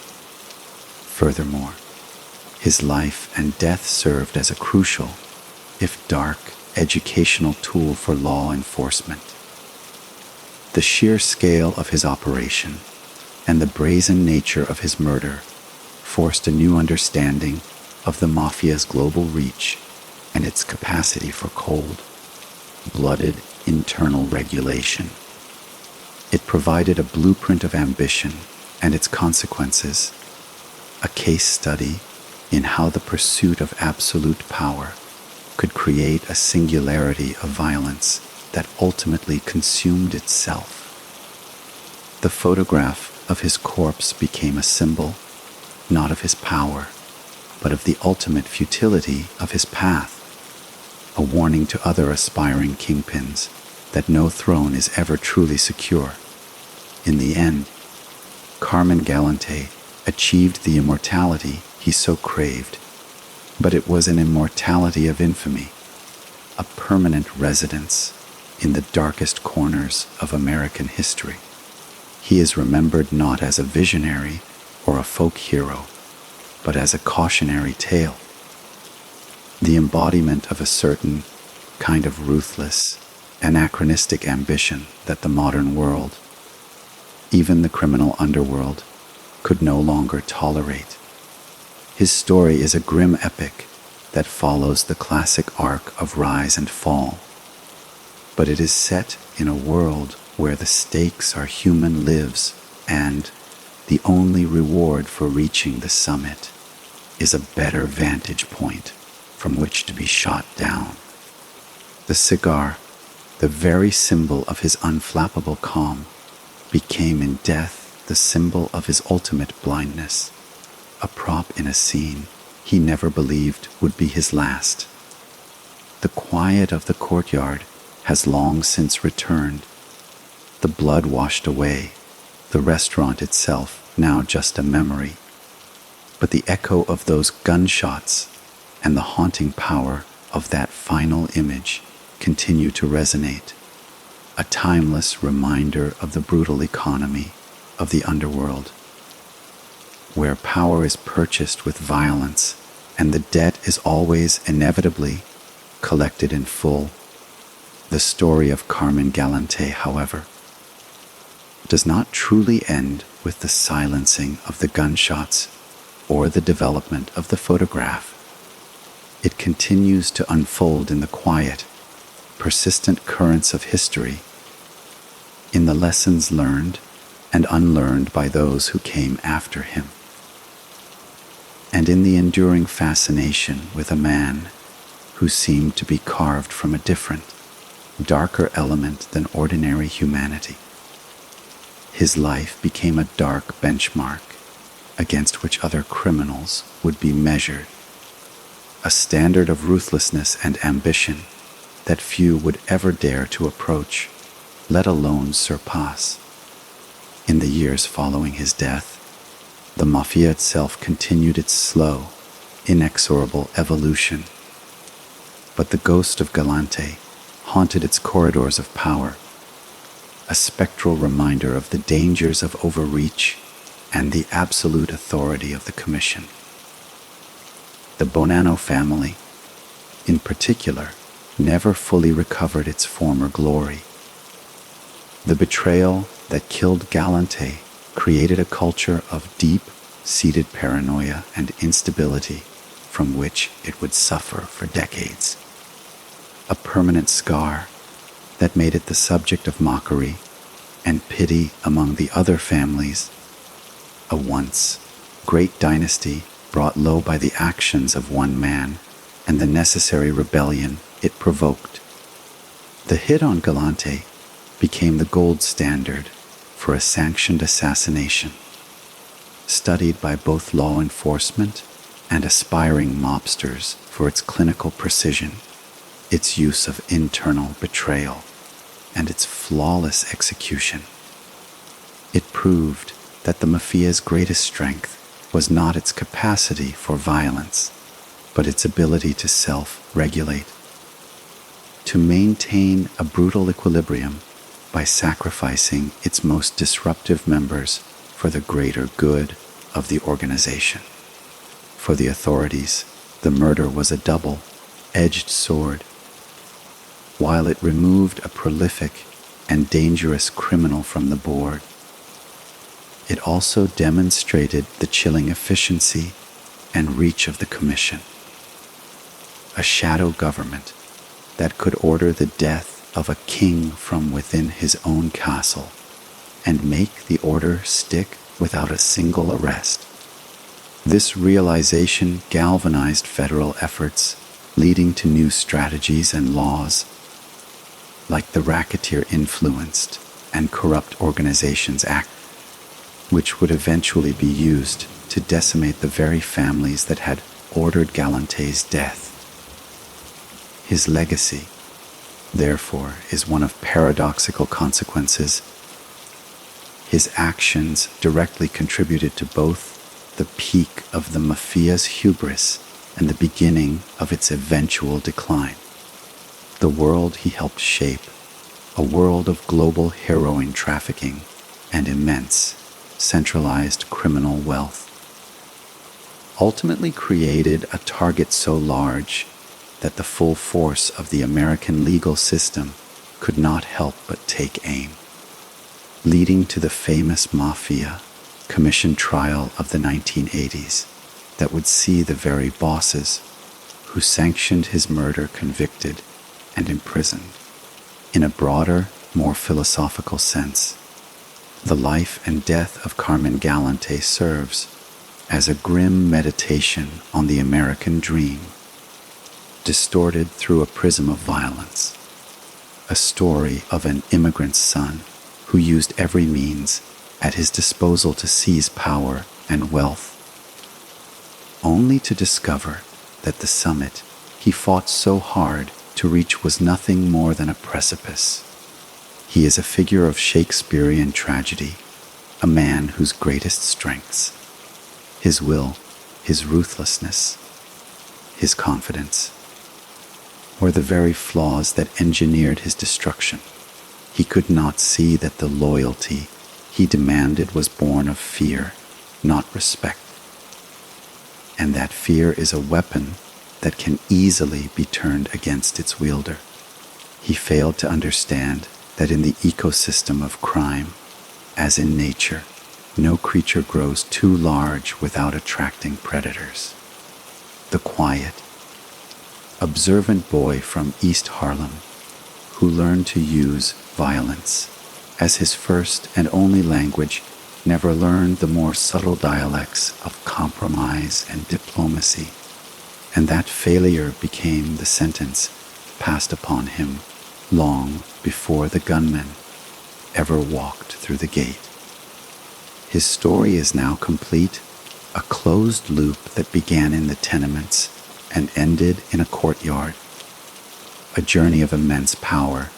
Furthermore, his life and death served as a crucial, if dark, educational tool for law enforcement. The sheer scale of his operation and the brazen nature of his murder forced a new understanding of the mafia's global reach and its capacity for cold-blooded internal regulation. It provided a blueprint of ambition and its consequences, a case study in how the pursuit of absolute power could create a singularity of violence that ultimately consumed itself. The photograph of his corpse became a symbol, not of his power, but of the ultimate futility of his path, a warning to other aspiring kingpins that no throne is ever truly secure. In the end, Carmine Galante achieved the immortality he so craved, but it was an immortality of infamy, a permanent residence in the darkest corners of American history. He is remembered not as a visionary or a folk hero, but as a cautionary tale, the embodiment of a certain kind of ruthless, anachronistic ambition that the modern world, even the criminal underworld, could no longer tolerate. His story is a grim epic that follows the classic arc of rise and fall, but it is set in a world where the stakes are human lives and the only reward for reaching the summit is a better vantage point from which to be shot down. The cigar, the very symbol of his unflappable calm, became in death the symbol of his ultimate blindness, a prop in a scene he never believed would be his last. The quiet of the courtyard has long since returned, the blood washed away, the restaurant itself now just a memory. But the echo of those gunshots and the haunting power of that final image continue to resonate, a timeless reminder of the brutal economy of the underworld, where power is purchased with violence and the debt is always inevitably collected in full. The story of Carmine Galante, however, does not truly end with the silencing of the gunshots or the development of the photograph. It continues to unfold in the quiet, persistent currents of history, in the lessons learned and unlearned by those who came after him, and in the enduring fascination with a man who seemed to be carved from a different, darker element than ordinary humanity. His life became a dark benchmark against which other criminals would be measured, a standard of ruthlessness and ambition that few would ever dare to approach. let alone surpass. In the years following his death, the Mafia itself continued its slow, inexorable evolution. But the ghost of Galante haunted its corridors of power, a spectral reminder of the dangers of overreach and the absolute authority of the Commission. The Bonanno family, in particular, never fully recovered its former glory. The betrayal that killed Galante created a culture of deep-seated paranoia and instability from which it would suffer for decades. A permanent scar that made it the subject of mockery and pity among the other families, a once great dynasty brought low by the actions of one man and the necessary rebellion it provoked. The hit on Galante became the gold standard for a sanctioned assassination, studied by both law enforcement and aspiring mobsters for its clinical precision, its use of internal betrayal, and its flawless execution. It proved that the Mafia's greatest strength was not its capacity for violence, but its ability to self-regulate, to maintain a brutal equilibrium by sacrificing its most disruptive members for the greater good of the organization. For the authorities, the murder was a double-edged sword. While it removed a prolific and dangerous criminal from the board, it also demonstrated the chilling efficiency and reach of the Commission, a shadow government that could order the death of a king from within his own castle and make the order stick without a single arrest. This realization galvanized federal efforts, leading to new strategies and laws, like the Racketeer-Influenced and Corrupt Organizations Act, which would eventually be used to decimate the very families that had ordered Galante's death. His legacy, therefore, is one of paradoxical consequences. His actions directly contributed to both the peak of the Mafia's hubris and the beginning of its eventual decline. The world he helped shape, a world of global heroin trafficking and immense, centralized criminal wealth, ultimately created a target so large that the full force of the American legal system could not help but take aim, leading to the famous Mafia Commission trial of the 1980s that would see the very bosses who sanctioned his murder convicted and imprisoned. In a broader, more philosophical sense, the life and death of Carmine Galante serves as a grim meditation on the American dream, distorted through a prism of violence, a story of an immigrant's son who used every means at his disposal to seize power and wealth, only to discover that the summit he fought so hard to reach was nothing more than a precipice. He is a figure of Shakespearean tragedy, a man whose greatest strengths, his will, his ruthlessness, his confidence, were the very flaws that engineered his destruction. He could not see that the loyalty he demanded was born of fear, not respect, and that fear is a weapon that can easily be turned against its wielder. He failed to understand that in the ecosystem of crime, as in nature, no creature grows too large without attracting predators. The quiet, observant boy from East Harlem, who learned to use violence as his first and only language, never learned the more subtle dialects of compromise and diplomacy, and that failure became the sentence passed upon him long before the gunman ever walked through the gate. His story is now complete, a closed loop that began in the tenements and ended in a courtyard, a journey of immense power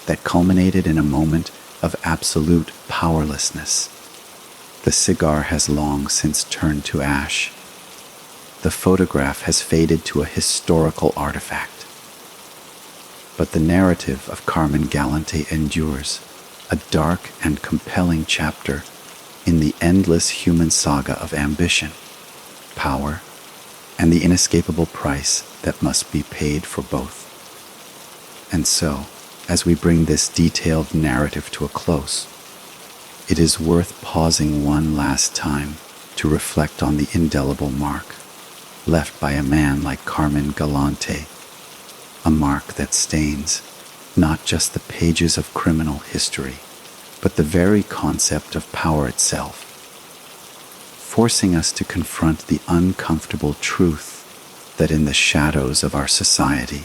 that culminated in a moment of absolute powerlessness. The cigar has long since turned to ash. The photograph has faded to a historical artifact. But the narrative of Carmine Galante endures, a dark and compelling chapter in the endless human saga of ambition, power, and the inescapable price that must be paid for both. And so, as we bring this detailed narrative to a close, it is worth pausing one last time to reflect on the indelible mark left by a man like Carmine Galante, a mark that stains not just the pages of criminal history, but the very concept of power itself, forcing us to confront the uncomfortable truth that in the shadows of our society,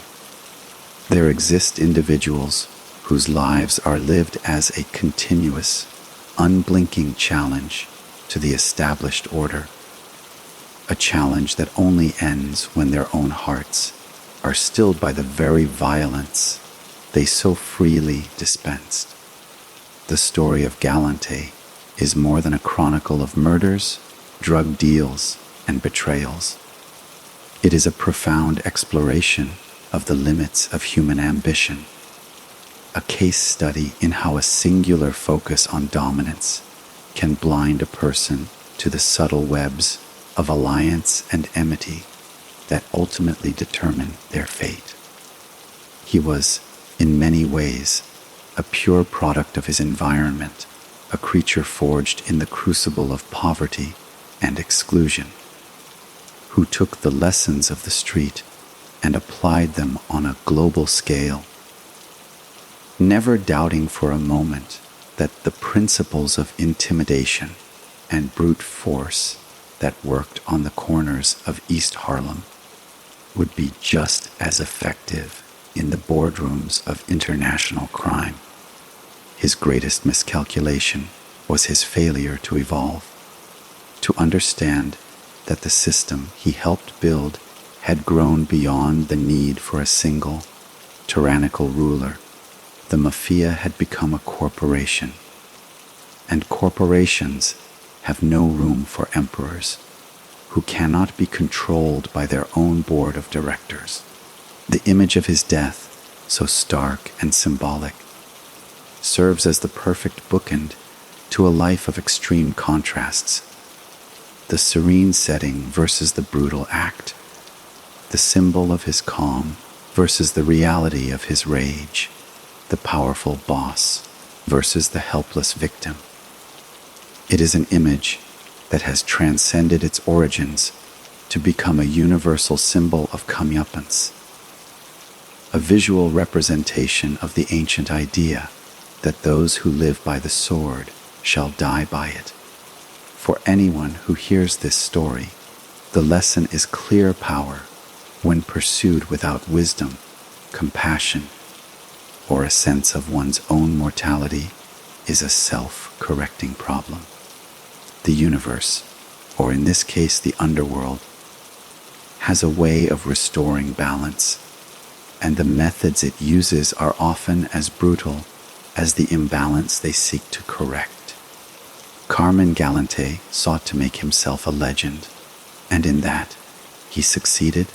there exist individuals whose lives are lived as a continuous, unblinking challenge to the established order, a challenge that only ends when their own hearts are stilled by the very violence they so freely dispensed. The story of Galante is more than a chronicle of murders, drug deals, and betrayals. It is a profound exploration of the limits of human ambition, a case study in how a singular focus on dominance can blind a person to the subtle webs of alliance and enmity that ultimately determine their fate. He was, in many ways, a pure product of his environment, a creature forged in the crucible of poverty and exclusion, who took the lessons of the street and applied them on a global scale, never doubting for a moment that the principles of intimidation and brute force that worked on the corners of East Harlem would be just as effective in the boardrooms of international crime. His greatest miscalculation was his failure to evolve, to understand that the system he helped build had grown beyond the need for a single, tyrannical ruler. The mafia had become a corporation, and corporations have no room for emperors who cannot be controlled by their own board of directors. The image of his death, so stark and symbolic, serves as the perfect bookend to a life of extreme contrasts. The serene setting versus the brutal act, the symbol of his calm versus the reality of his rage, the powerful boss versus the helpless victim. It is an image that has transcended its origins to become a universal symbol of comeuppance, a visual representation of the ancient idea that those who live by the sword shall die by it. For anyone who hears this story, the lesson is clear: power, when pursued without wisdom, compassion, or a sense of one's own mortality, is a self-correcting problem. The universe, or in this case the underworld, has a way of restoring balance, and the methods it uses are often as brutal as the imbalance they seek to correct. Carmine Galante sought to make himself a legend, and in that he succeeded.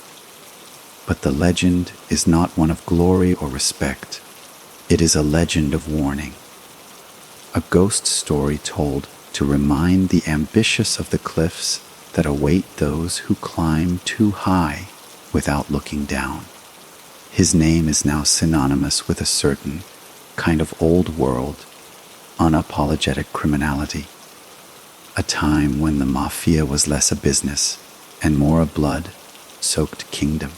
But the legend is not one of glory or respect. It is a legend of warning, a ghost story told to remind the ambitious of the cliffs that await those who climb too high without looking down. His name is now synonymous with a certain kind of old world, unapologetic criminality, a time when the mafia was less a business and more a blood-soaked kingdom,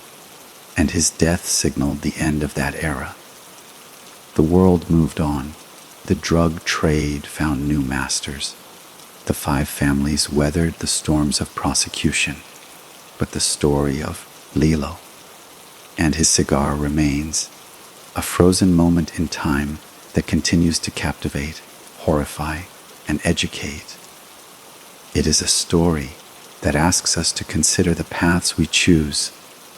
and his death signaled the end of that era. The world moved on. The drug trade found new masters. The 5 families weathered the storms of prosecution, but the story of Lilo and his cigar remains, a frozen moment in time that continues to captivate, horrify, and educate. It is a story that asks us to consider the paths we choose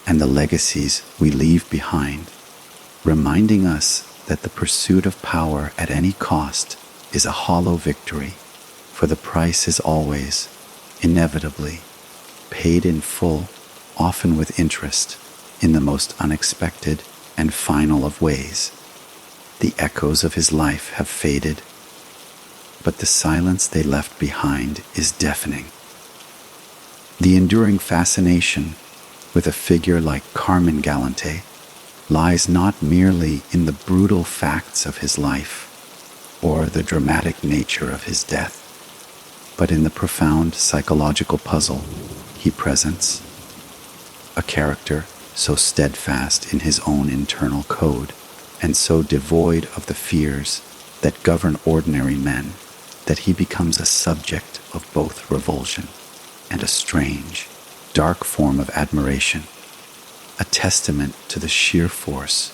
and the legacies we leave behind, reminding us that the pursuit of power at any cost is a hollow victory, for the price is always, inevitably, paid in full, often with interest, in the most unexpected and final of ways. The echoes of his life have faded, but the silence they left behind is deafening. The enduring fascination with a figure like Carmine Galante lies not merely in the brutal facts of his life or the dramatic nature of his death, but in the profound psychological puzzle he presents. A character so steadfast in his own internal code and so devoid of the fears that govern ordinary men that he becomes a subject of both revulsion and a strange, dark form of admiration, a testament to the sheer force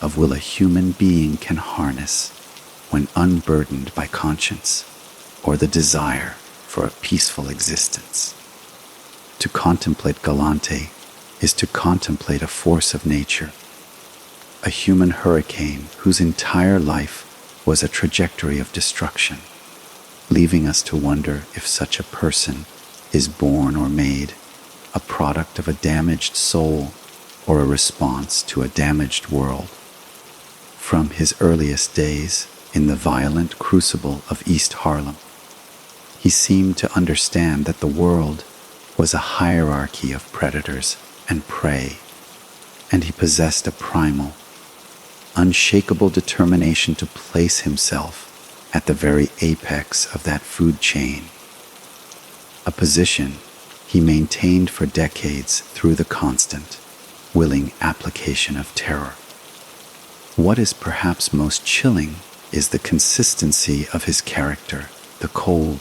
of will a human being can harness when unburdened by conscience or the desire for a peaceful existence. To contemplate Galante is to contemplate a force of nature, a human hurricane whose entire life was a trajectory of destruction, leaving us to wonder if such a person is born or made, a product of a damaged soul or a response to a damaged world. From his earliest days in the violent crucible of East Harlem, he seemed to understand that the world was a hierarchy of predators and prey, and he possessed a primal, unshakable determination to place himself at the very apex of that food chain, a position he maintained for decades through the constant, willing application of terror. What is perhaps most chilling is the consistency of his character. The cold,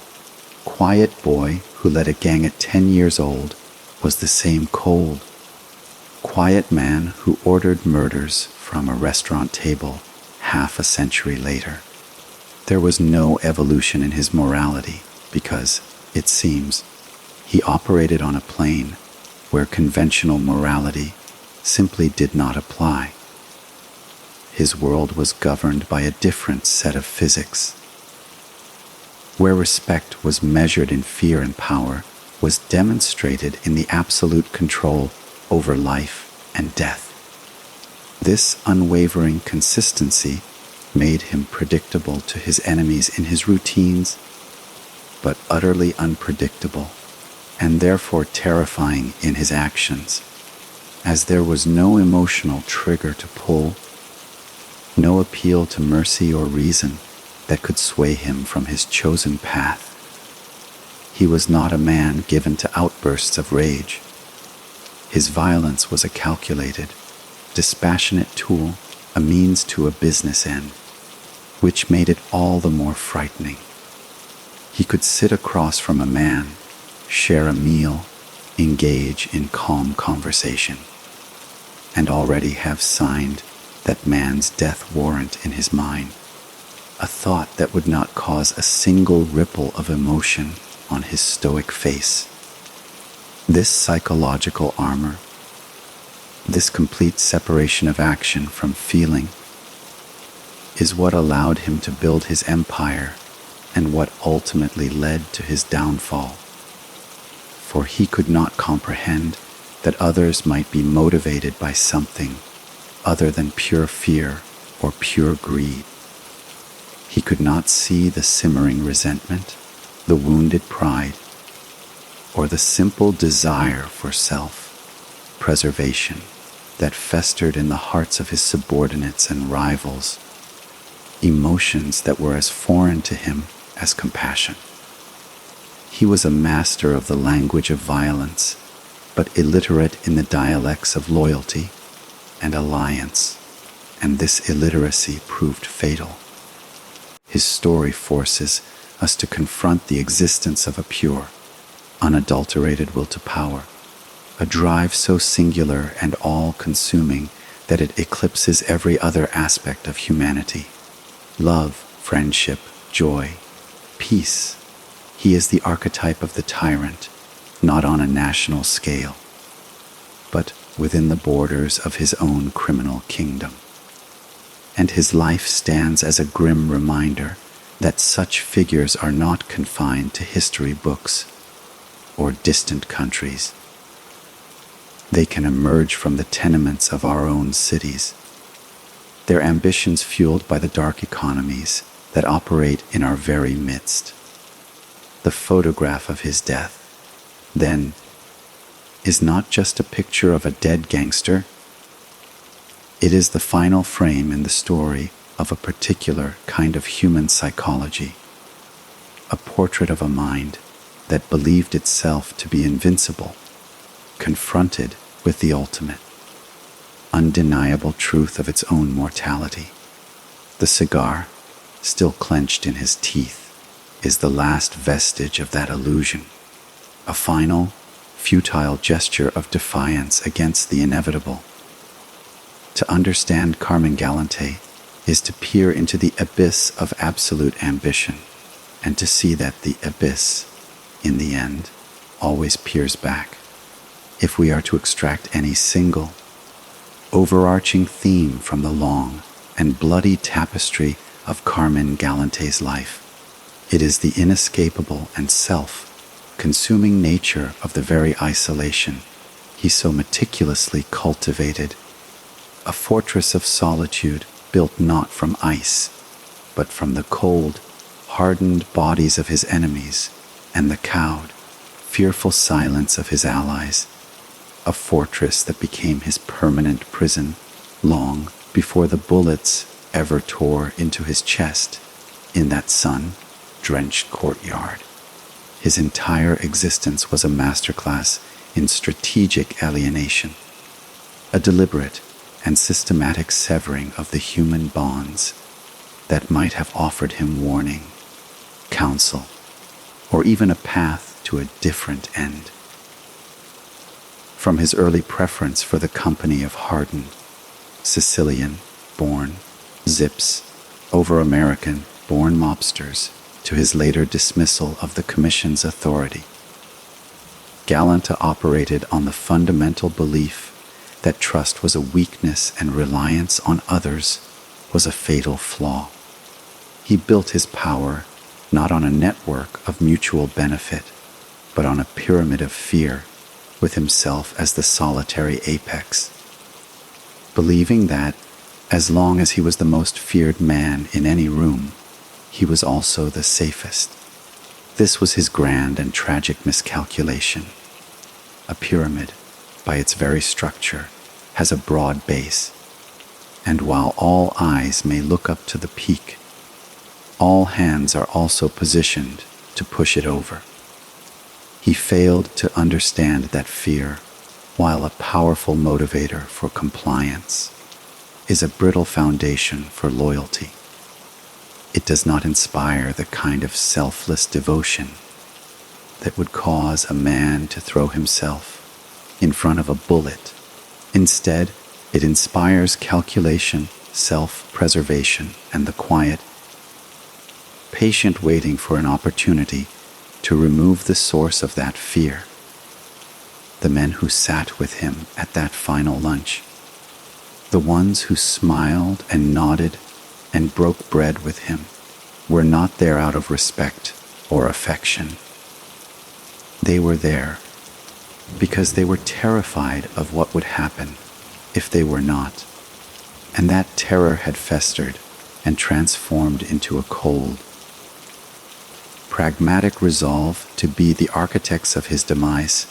quiet boy who led a gang at 10 years old was the same cold, quiet man who ordered murders from a restaurant table half a century later. There was no evolution in his morality because, it seems, he operated on a plane where conventional morality simply did not apply. His world was governed by a different set of physics. Where respect was measured in fear and power was demonstrated in the absolute control over life and death. This unwavering consistency made him predictable to his enemies in his routines, but utterly unpredictable, and therefore terrifying in his actions, as there was no emotional trigger to pull, no appeal to mercy or reason that could sway him from his chosen path. He was not a man given to outbursts of rage. His violence was a calculated, dispassionate tool, a means to a business end, which made it all the more frightening. He could sit across from a man, share a meal, engage in calm conversation, and already have signed that man's death warrant in his mind, a thought that would not cause a single ripple of emotion on his stoic face. This psychological armor, this complete separation of action from feeling, is what allowed him to build his empire and what ultimately led to his downfall. For he could not comprehend that others might be motivated by something other than pure fear or pure greed. He could not see the simmering resentment, the wounded pride, or the simple desire for self-preservation that festered in the hearts of his subordinates and rivals, emotions that were as foreign to him as compassion. He was a master of the language of violence, but illiterate in the dialects of loyalty and alliance, and this illiteracy proved fatal. His story forces us to confront the existence of a pure, unadulterated will to power, a drive so singular and all-consuming that it eclipses every other aspect of humanity. Love, friendship, joy, peace. He is the archetype of the tyrant, not on a national scale, but within the borders of his own criminal kingdom. and his life stands as a grim reminder that such figures are not confined to history books or distant countries. They can emerge from the tenements of our own cities, their ambitions fueled by the dark economies that operate in our very midst. The photograph of his death, then, is not just a picture of a dead gangster. It is the final frame in the story of a particular kind of human psychology, a portrait of a mind that believed itself to be invincible, confronted with the ultimate, undeniable truth of its own mortality. The cigar, still clenched in his teeth, is the last vestige of that illusion, a final, futile gesture of defiance against the inevitable. To understand Carmine Galante is to peer into the abyss of absolute ambition, and to see that the abyss, in the end, always peers back. If we are to extract any single, overarching theme from the long and bloody tapestry of Carmine Galante's life, it is the inescapable and self-consuming nature of the very isolation he so meticulously cultivated, a fortress of solitude built not from ice, but from the cold, hardened bodies of his enemies and the cowed, fearful silence of his allies, a fortress that became his permanent prison long before the bullets ever tore into his chest in that sun-drenched courtyard. His entire existence was a masterclass in strategic alienation, a deliberate and systematic severing of the human bonds that might have offered him warning, counsel, or even a path to a different end. From his early preference for the company of hardened, Sicilian-born Zips over American-born mobsters to his later dismissal of the Commission's authority, Galante operated on the fundamental belief that trust was a weakness and reliance on others was a fatal flaw. He built his power not on a network of mutual benefit, but on a pyramid of fear, with himself as the solitary apex, believing that, as long as he was the most feared man in any room, he was also the safest. This was his grand and tragic miscalculation. A pyramid, by its very structure, has a broad base, and while all eyes may look up to the peak, all hands are also positioned to push it over. He failed to understand that fear, while a powerful motivator for compliance, is a brittle foundation for loyalty. It does not inspire the kind of selfless devotion that would cause a man to throw himself in front of a bullet. Instead, it inspires calculation, self-preservation, and the quiet, patient waiting for an opportunity to remove the source of that fear. The men who sat with him at that final lunch, the ones who smiled and nodded and broke bread with him, were not there out of respect or affection. They were there because they were terrified of what would happen if they were not, and that terror had festered and transformed into a cold, pragmatic resolve to be the architects of his demise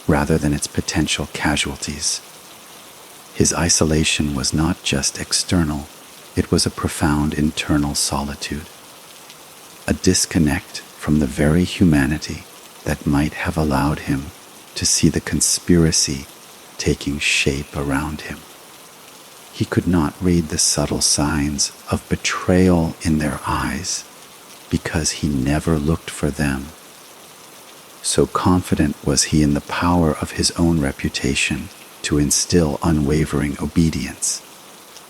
rather than its potential casualties. His isolation was not just external, it was a profound internal solitude, a disconnect from the very humanity that might have allowed him to see the conspiracy taking shape around him. He could not read the subtle signs of betrayal in their eyes because he never looked for them. So confident was he in the power of his own reputation to instill unwavering obedience.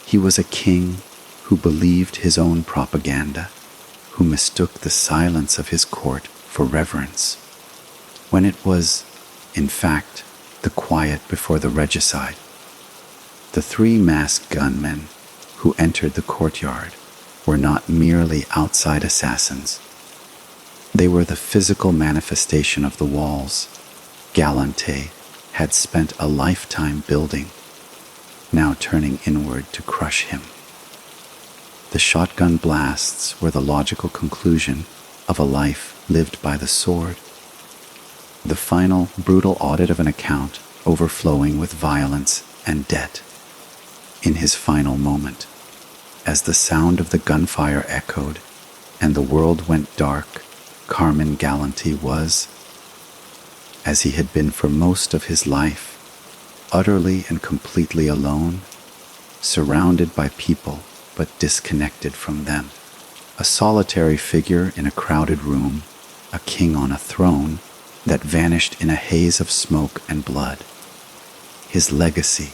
He was a king who believed his own propaganda, who mistook the silence of his court for reverence, when it was, in fact, the quiet before the regicide. The three masked gunmen who entered the courtyard were not merely outside assassins. They were the physical manifestation of the walls Galante had spent a lifetime building, now turning inward to crush him. The shotgun blasts were the logical conclusion of a life lived by the sword. The final brutal audit of an account overflowing with violence and debt. In his final moment, as the sound of the gunfire echoed and the world went dark, Carmine Galante was, as he had been for most of his life, utterly and completely alone, surrounded by people but disconnected from them. A solitary figure in a crowded room, a king on a throne that vanished in a haze of smoke and blood. His legacy,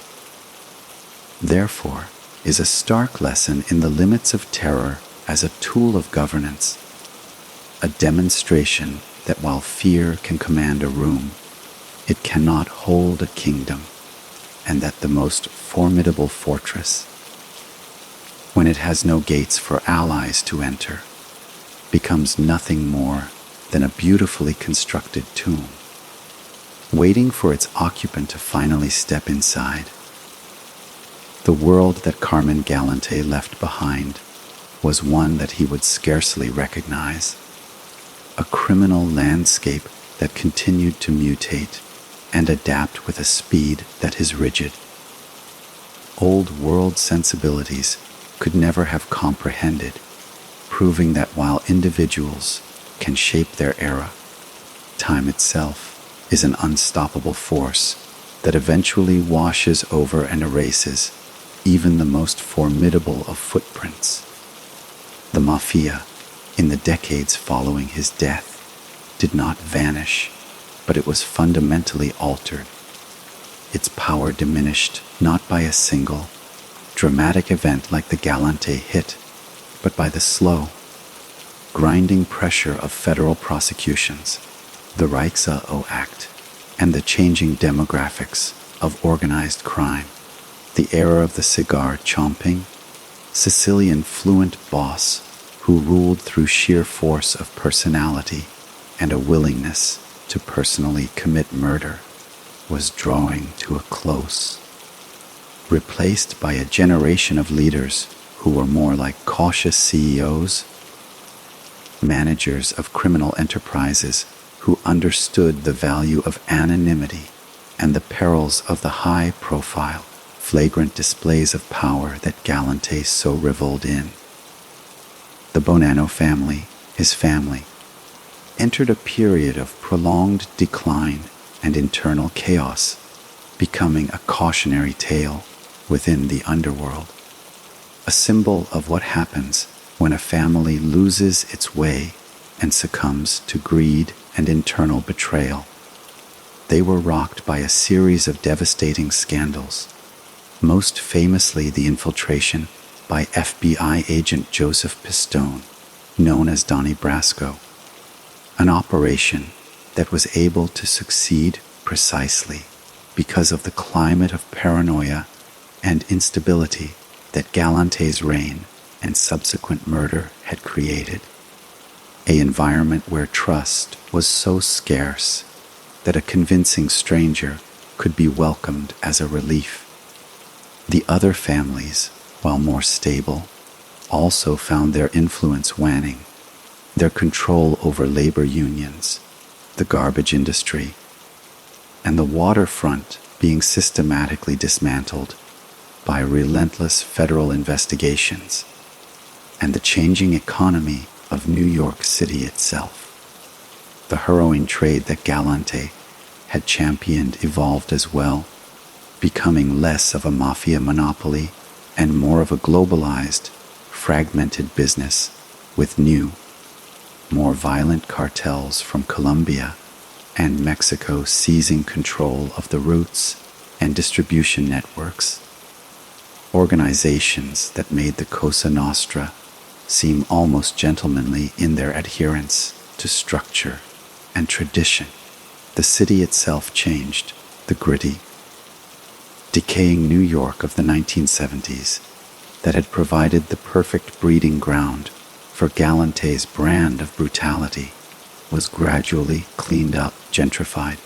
therefore, is a stark lesson in the limits of terror as a tool of governance, a demonstration that while fear can command a room, it cannot hold a kingdom, and that the most formidable fortress, when it has no gates for allies to enter, becomes nothing more than a beautifully constructed tomb, waiting for its occupant to finally step inside. The world that Carmine Galante left behind was one that he would scarcely recognize, a criminal landscape that continued to mutate and adapt with a speed that is rigid. Old world sensibilities could never have comprehended, proving that while individuals can shape their era, time itself is an unstoppable force that eventually washes over and erases even the most formidable of footprints. The Mafia, in the decades following his death, did not vanish, but it was fundamentally altered. Its power diminished not by a single, dramatic event like the Galante hit, but by the slow, grinding pressure of federal prosecutions, the Reichsau Act, and the changing demographics of organized crime. The era of the cigar-chomping, Sicilian fluent boss who ruled through sheer force of personality and a willingness to personally commit murder was drawing to a close, replaced by a generation of leaders who were more like cautious CEOs, managers of criminal enterprises who understood the value of anonymity and the perils of the high-profile, flagrant displays of power that Galante so reveled in. The Bonanno family, his family, entered a period of prolonged decline and internal chaos, becoming a cautionary tale within the underworld, a symbol of what happens when a family loses its way and succumbs to greed and internal betrayal. They were rocked by a series of devastating scandals, most famously the infiltration by FBI agent Joseph Pistone, known as Donnie Brasco, an operation that was able to succeed precisely because of the climate of paranoia and instability that Galante's reign and subsequent murder had created, an environment where trust was so scarce that a convincing stranger could be welcomed as a relief. The other families, while more stable, also found their influence waning, their control over labor unions, the garbage industry, and the waterfront being systematically dismantled by relentless federal investigations and the changing economy of New York City itself. The heroin trade that Galante had championed evolved as well, becoming less of a mafia monopoly and more of a globalized, fragmented business with new, more violent cartels from Colombia and Mexico seizing control of the routes and distribution networks, organizations that made the Cosa Nostra seem almost gentlemanly in their adherence to structure and tradition. The city itself changed. The gritty, decaying New York of the 1970s that had provided the perfect breeding ground for Galante's brand of brutality was gradually cleaned up, gentrified,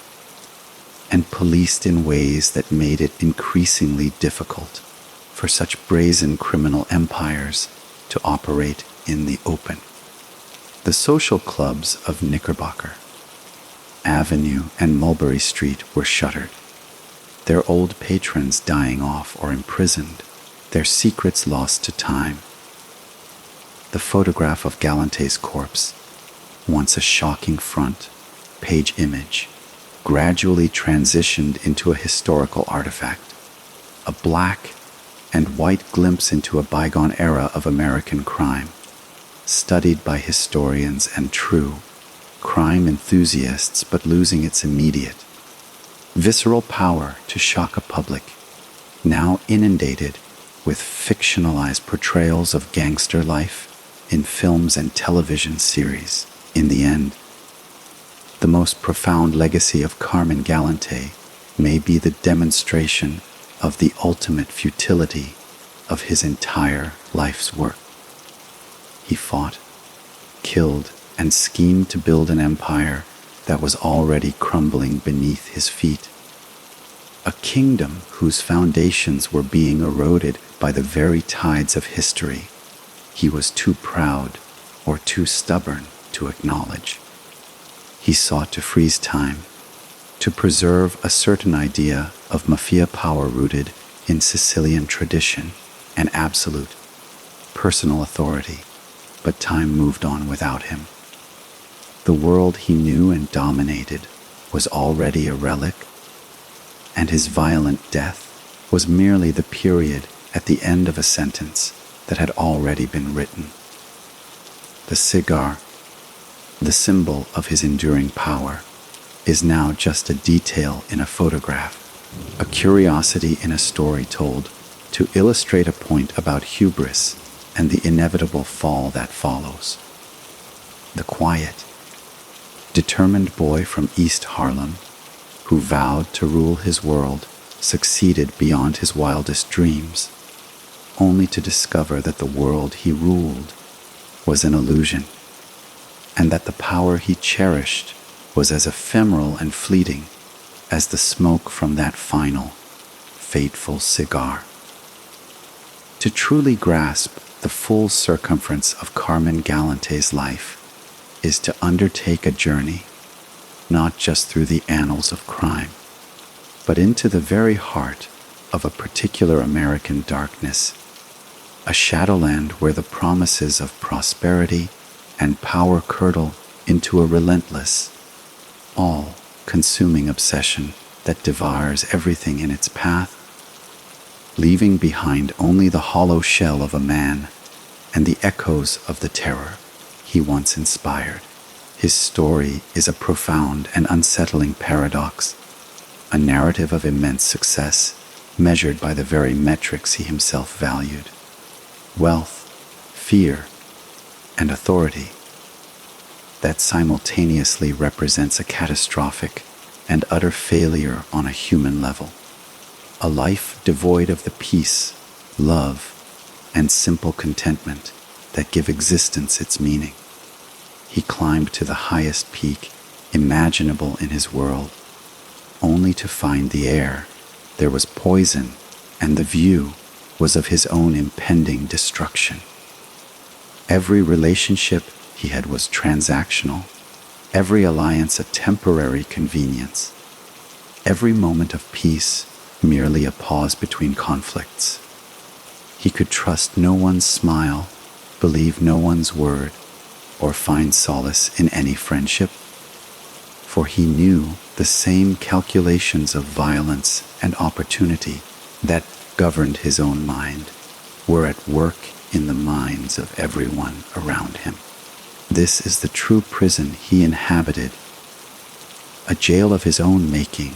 and policed in ways that made it increasingly difficult for such brazen criminal empires to operate in the open. The social clubs of Knickerbocker Avenue and Mulberry Street were shuttered, their old patrons dying off or imprisoned, their secrets lost to time. The photograph of Galante's corpse, once a shocking front page image, gradually transitioned into a historical artifact, a black and white glimpse into a bygone era of American crime, studied by historians and true crime enthusiasts, but losing its immediate, visceral power to shock a public now inundated with fictionalized portrayals of gangster life in films and television series. In the end, the most profound legacy of Carmine Galante may be the demonstration of the ultimate futility of his entire life's work. He fought, killed, and schemed to build an empire that was already crumbling beneath his feet. A kingdom whose foundations were being eroded by the very tides of history he was too proud or too stubborn to acknowledge. He sought to freeze time, to preserve a certain idea of mafia power rooted in Sicilian tradition and absolute personal authority, but time moved on without him. The world he knew and dominated was already a relic, and his violent death was merely the period at the end of a sentence that had already been written. The cigar, the symbol of his enduring power, is now just a detail in a photograph, a curiosity in a story told to illustrate a point about hubris and the inevitable fall that follows. The quiet, determined boy from East Harlem, who vowed to rule his world, succeeded beyond his wildest dreams, only to discover that the world he ruled was an illusion, and that the power he cherished was as ephemeral and fleeting as the smoke from that final, fateful cigar. To truly grasp the full circumference of Carmine Galante's life is to undertake a journey, not just through the annals of crime, but into the very heart of a particular American darkness, a shadowland where the promises of prosperity and power curdle into a relentless, all-consuming obsession that devours everything in its path, leaving behind only the hollow shell of a man and the echoes of the terror he once inspired. His story is a profound and unsettling paradox, a narrative of immense success measured by the very metrics he himself valued: wealth, fear, and authority, that simultaneously represents a catastrophic and utter failure on a human level, a life devoid of the peace, love, and simple contentment that give existence its meaning. He climbed to the highest peak imaginable in his world, only to find the air there was poison, and the view was of his own impending destruction. Every relationship he had was transactional, every alliance a temporary convenience, every moment of peace merely a pause between conflicts. He could trust no one's smile, believe no one's word, or find solace in any friendship, for he knew the same calculations of violence and opportunity that governed his own mind were at work in the minds of everyone around him. This is the true prison he inhabited, a jail of his own making,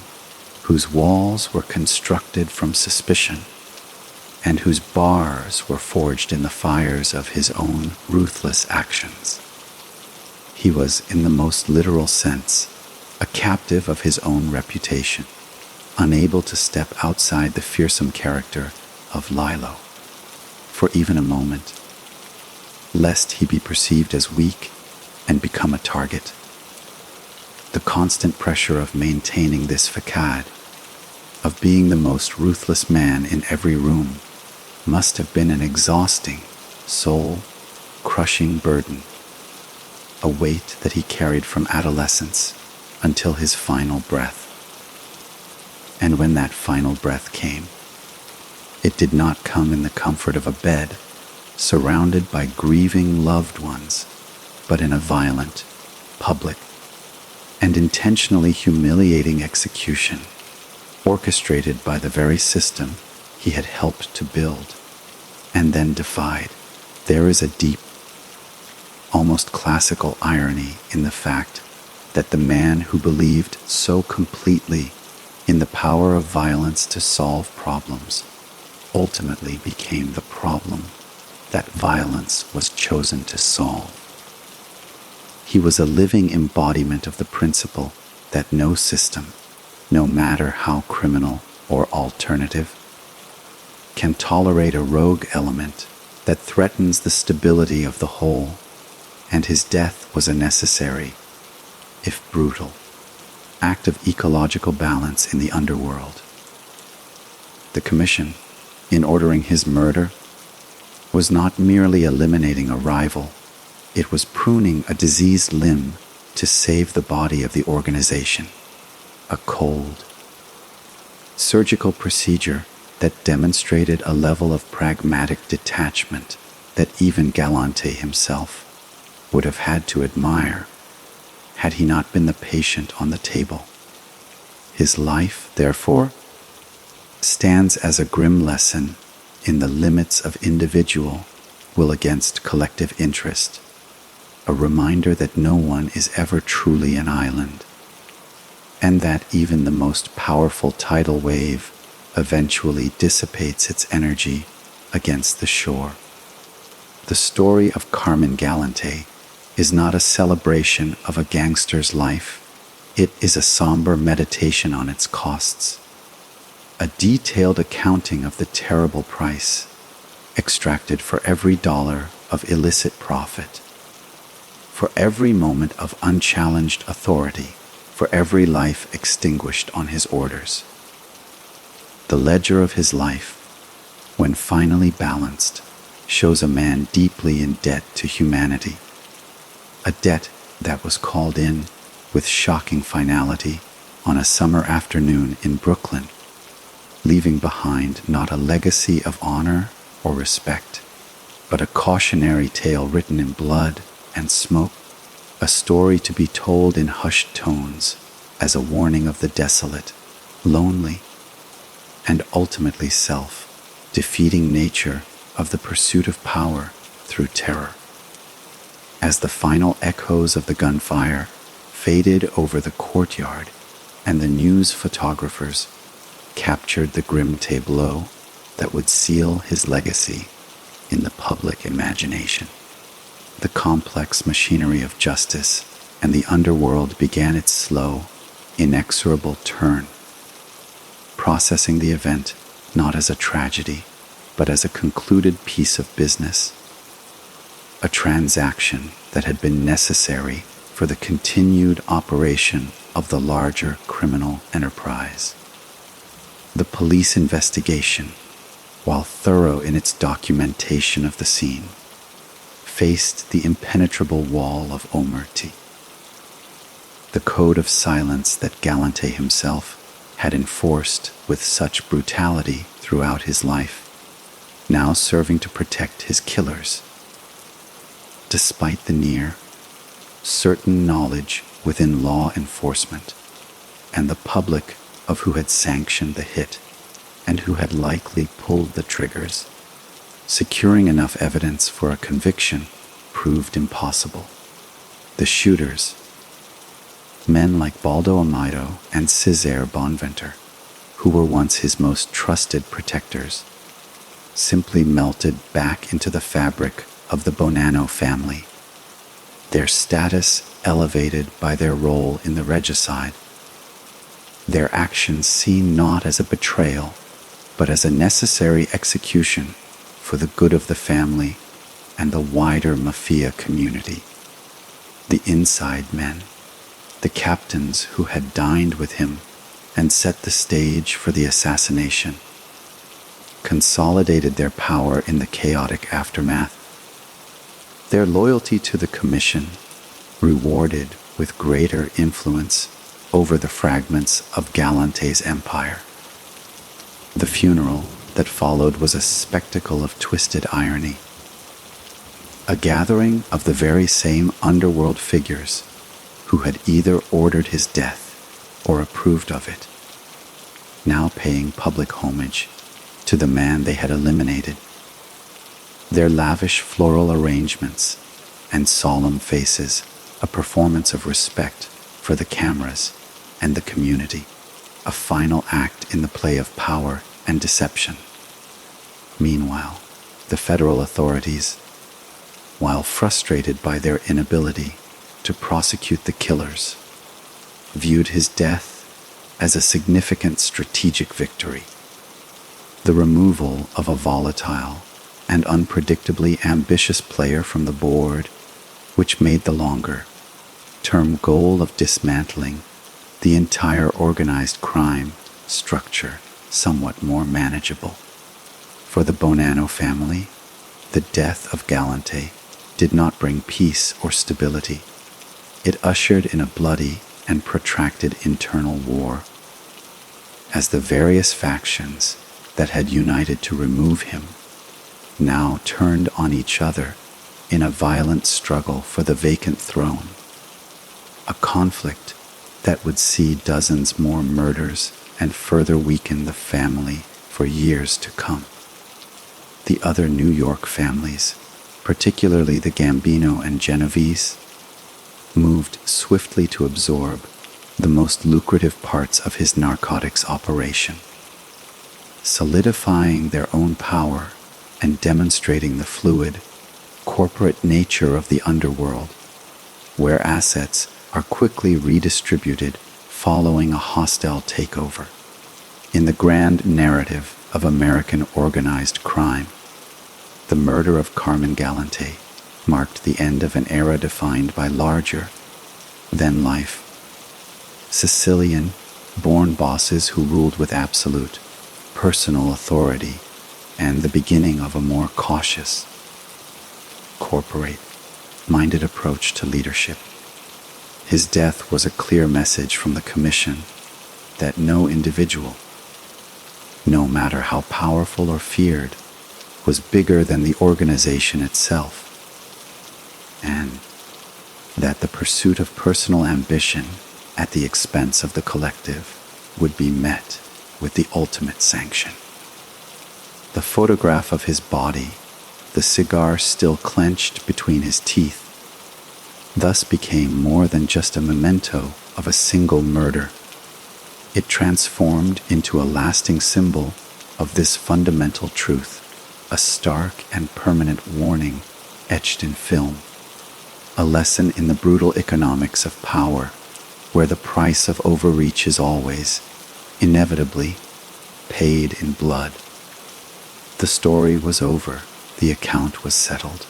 whose walls were constructed from suspicion, and whose bars were forged in the fires of his own ruthless actions. He was, in the most literal sense, a captive of his own reputation, unable to step outside the fearsome character of Lilo. for even a moment, lest he be perceived as weak and become a target. The constant pressure of maintaining this facade, of being the most ruthless man in every room, must have been an exhausting, soul-crushing burden, a weight that he carried from adolescence until his final breath. And when that final breath came, it did not come in the comfort of a bed, surrounded by grieving loved ones, but in a violent, public, and intentionally humiliating execution, orchestrated by the very system he had helped to build, and then defied. There is a deep, almost classical irony in the fact that the man who believed so completely in the power of violence to solve problems ultimately became the problem that violence was chosen to solve. He was a living embodiment of the principle that no system, no matter how criminal or alternative, can tolerate a rogue element that threatens the stability of the whole, and his death was a necessary, if brutal, act of ecological balance in the underworld. The Commission, in ordering his murder, was not merely eliminating a rival, it was pruning a diseased limb to save the body of the organization, a cold, surgical procedure that demonstrated a level of pragmatic detachment that even Galante himself would have had to admire had he not been the patient on the table. His life, therefore, stands as a grim lesson in the limits of individual will against collective interest, a reminder that no one is ever truly an island, and that even the most powerful tidal wave eventually dissipates its energy against the shore. The story of Carmine Galante is not a celebration of a gangster's life. It is a somber meditation on its costs, a detailed accounting of the terrible price extracted for every dollar of illicit profit, for every moment of unchallenged authority, for every life extinguished on his orders. The ledger of his life, when finally balanced, shows a man deeply in debt to humanity, a debt that was called in with shocking finality on a summer afternoon in Brooklyn, leaving behind not a legacy of honor or respect, but a cautionary tale written in blood and smoke, a story to be told in hushed tones as a warning of the desolate, lonely, and ultimately self-defeating nature of the pursuit of power through terror. As the final echoes of the gunfire faded over the courtyard and the news photographers captured the grim tableau that would seal his legacy in the public imagination, the complex machinery of justice and the underworld began its slow, inexorable turn, processing the event not as a tragedy, but as a concluded piece of business, a transaction that had been necessary for the continued operation of the larger criminal enterprise. The police investigation, while thorough in its documentation of the scene, faced the impenetrable wall of omerty. The code of silence that Galante himself had enforced with such brutality throughout his life, now serving to protect his killers. Despite the near, certain knowledge within law enforcement and the public of who had sanctioned the hit and who had likely pulled the triggers, securing enough evidence for a conviction proved impossible. The shooters, men like Baldo Amado and Cesare Bonventre, who were once his most trusted protectors, simply melted back into the fabric of the Bonanno family, their status elevated by their role in the regicide, their actions seen not as a betrayal, but as a necessary execution for the good of the family and the wider Mafia community. The inside men, the captains who had dined with him and set the stage for the assassination, consolidated their power in the chaotic aftermath. Their loyalty to the commission rewarded with greater influence over the fragments of Galante's empire. The funeral that followed was a spectacle of twisted irony, a gathering of the very same underworld figures who had either ordered his death or approved of it, now paying public homage to the man they had eliminated. Their lavish floral arrangements and solemn faces, a performance of respect for the cameras and the community, a final act in the play of power and deception. Meanwhile, the federal authorities, while frustrated by their inability to prosecute the killers, viewed his death as a significant strategic victory. The removal of a volatile and unpredictably ambitious player from the board, which made the longer-term goal of dismantling the entire organized crime structure somewhat more manageable. For the Bonanno family, the death of Galante did not bring peace or stability. It ushered in a bloody and protracted internal war, as the various factions that had united to remove him now turned on each other in a violent struggle for the vacant throne, a conflict that would see dozens more murders and further weaken the family for years to come. The other New York families, particularly the Gambino and Genovese, moved swiftly to absorb the most lucrative parts of his narcotics operation, solidifying their own power and demonstrating the fluid, corporate nature of the underworld, where assets are quickly redistributed following a hostile takeover. In the grand narrative of American organized crime, the murder of Carmine Galante marked the end of an era defined by larger-than-life Sicilian-born bosses who ruled with absolute personal authority, and the beginning of a more cautious, corporate-minded approach to leadership. His death was a clear message from the Commission that no individual, no matter how powerful or feared, was bigger than the organization itself, and that the pursuit of personal ambition at the expense of the collective would be met with the ultimate sanction. The photograph of his body, the cigar still clenched between his teeth, thus became more than just a memento of a single murder. It transformed into a lasting symbol of this fundamental truth, a stark and permanent warning etched in film, a lesson in the brutal economics of power, where the price of overreach is always, inevitably, paid in blood. The story was over, the account was settled,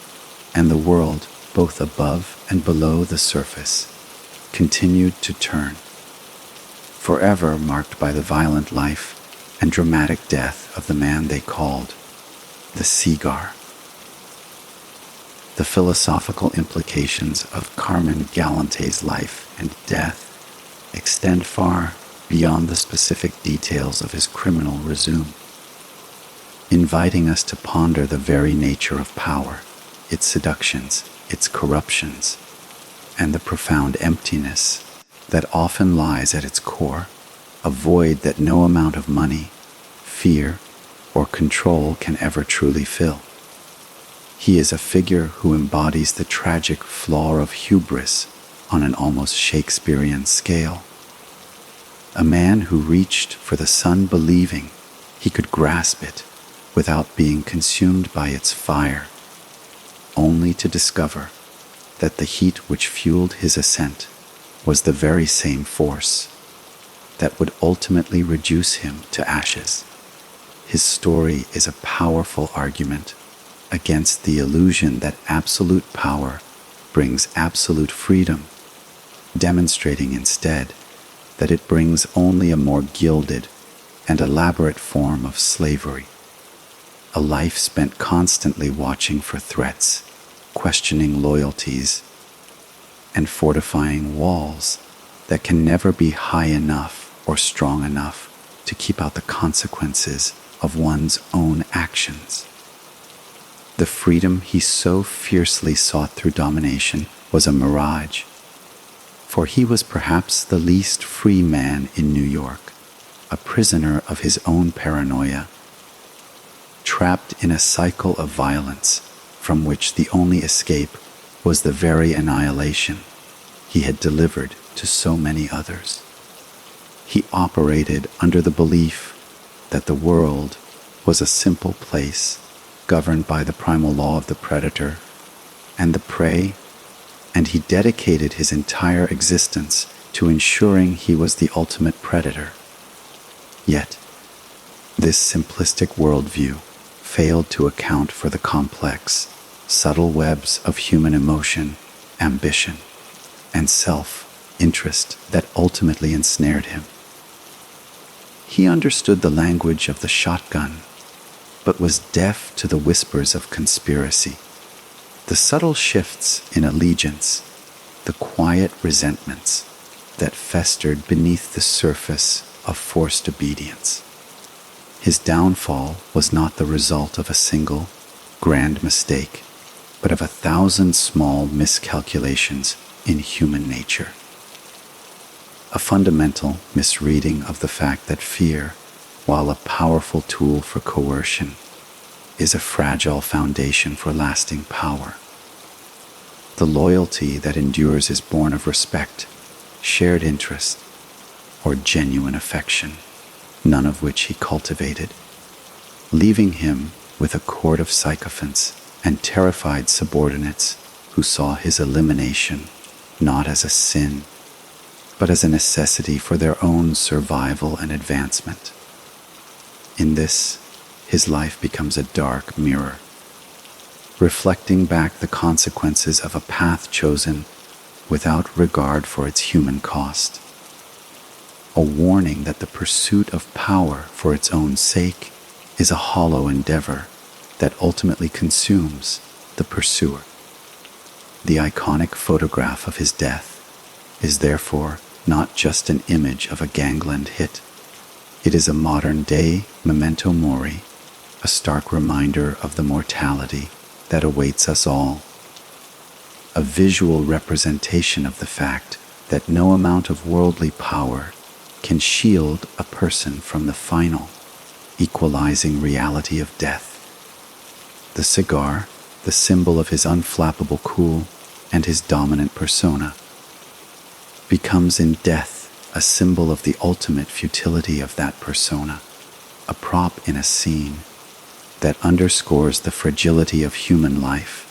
and the world, both above and below the surface, continued to turn, forever marked by the violent life and dramatic death of the man they called the cigar. The philosophical implications of Carmine Galante's life and death extend far beyond the specific details of his criminal resume, inviting us to ponder the very nature of power, its seductions, its corruptions, and the profound emptiness that often lies at its core, a void that no amount of money, fear, or control can ever truly fill. He is a figure who embodies the tragic flaw of hubris on an almost Shakespearean scale. A man who reached for the sun believing he could grasp it without being consumed by its fire, only to discover that the heat which fueled his ascent was the very same force that would ultimately reduce him to ashes. His story is a powerful argument against the illusion that absolute power brings absolute freedom, demonstrating instead that it brings only a more gilded and elaborate form of slavery, a life spent constantly watching for threats, questioning loyalties, and fortifying walls that can never be high enough or strong enough to keep out the consequences of one's own actions. The freedom he so fiercely sought through domination was a mirage, for he was perhaps the least free man in New York, a prisoner of his own paranoia, trapped in a cycle of violence from which the only escape was the very annihilation he had delivered to so many others. He operated under the belief that the world was a simple place governed by the primal law of the predator and the prey, and he dedicated his entire existence to ensuring he was the ultimate predator. Yet, this simplistic worldview failed to account for the complex, subtle webs of human emotion, ambition, and self-interest that ultimately ensnared him. He understood the language of the shotgun, but was deaf to the whispers of conspiracy, the subtle shifts in allegiance, the quiet resentments that festered beneath the surface of forced obedience. His downfall was not the result of a single, grand mistake, but of 1,000 small miscalculations in human nature. A fundamental misreading of the fact that fear, while a powerful tool for coercion, is a fragile foundation for lasting power. The loyalty that endures is born of respect, shared interest, or genuine affection, none of which he cultivated, leaving him with a court of sycophants and terrified subordinates who saw his elimination not as a sin, but as a necessity for their own survival and advancement. In this, his life becomes a dark mirror, reflecting back the consequences of a path chosen without regard for its human cost. A warning that the pursuit of power for its own sake is a hollow endeavor that ultimately consumes the pursuer. The iconic photograph of his death is therefore not just an image of a gangland hit. It is a modern-day memento mori, a stark reminder of the mortality that awaits us all, a visual representation of the fact that no amount of worldly power can shield a person from the final, equalizing reality of death. The cigar, the symbol of his unflappable cool and his dominant persona, becomes in death a symbol of the ultimate futility of that persona, a prop in a scene that underscores the fragility of human life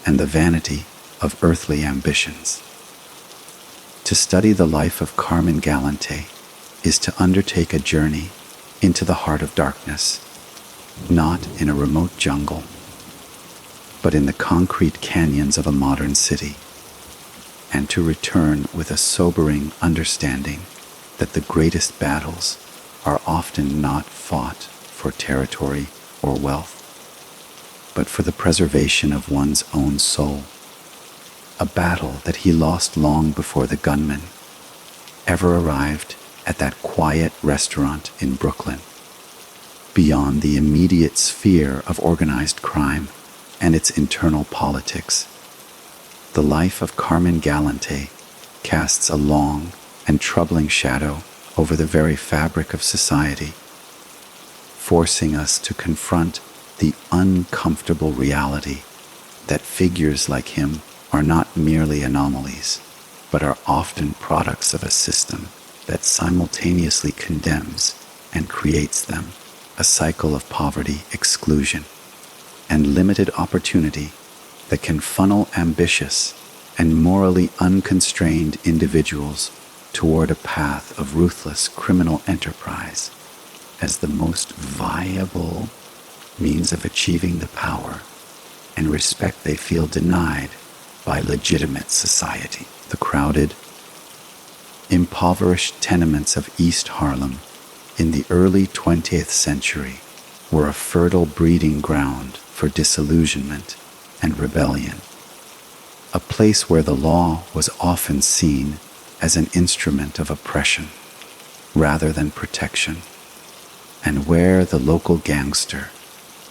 and the vanity of earthly ambitions. To study the life of Carmine Galante is to undertake a journey into the heart of darkness, not in a remote jungle, but in the concrete canyons of a modern city, and to return with a sobering understanding that the greatest battles are often not fought for territory or wealth, but for the preservation of one's own soul, a battle that he lost long before the gunman ever arrived at that quiet restaurant in Brooklyn, beyond the immediate sphere of organized crime and its internal politics. The life of Carmine Galante casts a long and troubling shadow over the very fabric of society, forcing us to confront the uncomfortable reality that figures like him are not merely anomalies, but are often products of a system that simultaneously condemns and creates them, a cycle of poverty, exclusion, and limited opportunity that can funnel ambitious and morally unconstrained individuals toward a path of ruthless criminal enterprise as the most viable means of achieving the power and respect they feel denied by legitimate society. The crowded, impoverished tenements of East Harlem in the early 20th century were a fertile breeding ground for disillusionment and rebellion, a place where the law was often seen as an instrument of oppression rather than protection, and where the local gangster,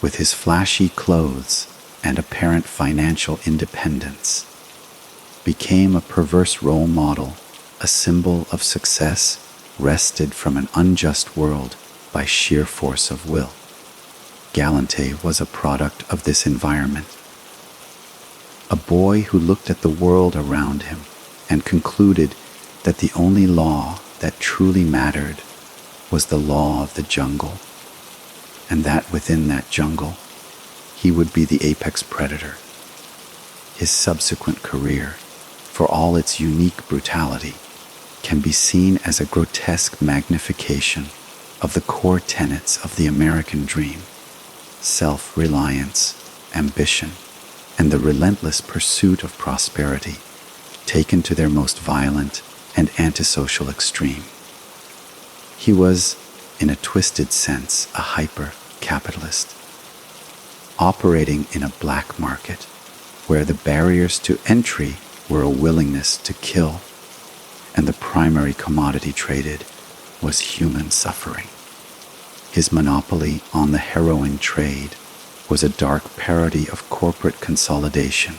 with his flashy clothes and apparent financial independence, became a perverse role model, a symbol of success wrested from an unjust world by sheer force of will. Galante was a product of this environment, a boy who looked at the world around him and concluded that the only law that truly mattered was the law of the jungle, and that within that jungle he would be the apex predator. His subsequent career, for all its unique brutality, can be seen as a grotesque magnification of the core tenets of the American dream: self-reliance, ambition, and the relentless pursuit of prosperity, taken to their most violent and antisocial extreme. He was, in a twisted sense, a hyper-capitalist, operating in a black market where the barriers to entry were a willingness to kill, and the primary commodity traded was human suffering. His monopoly on the heroin trade was a dark parody of corporate consolidation.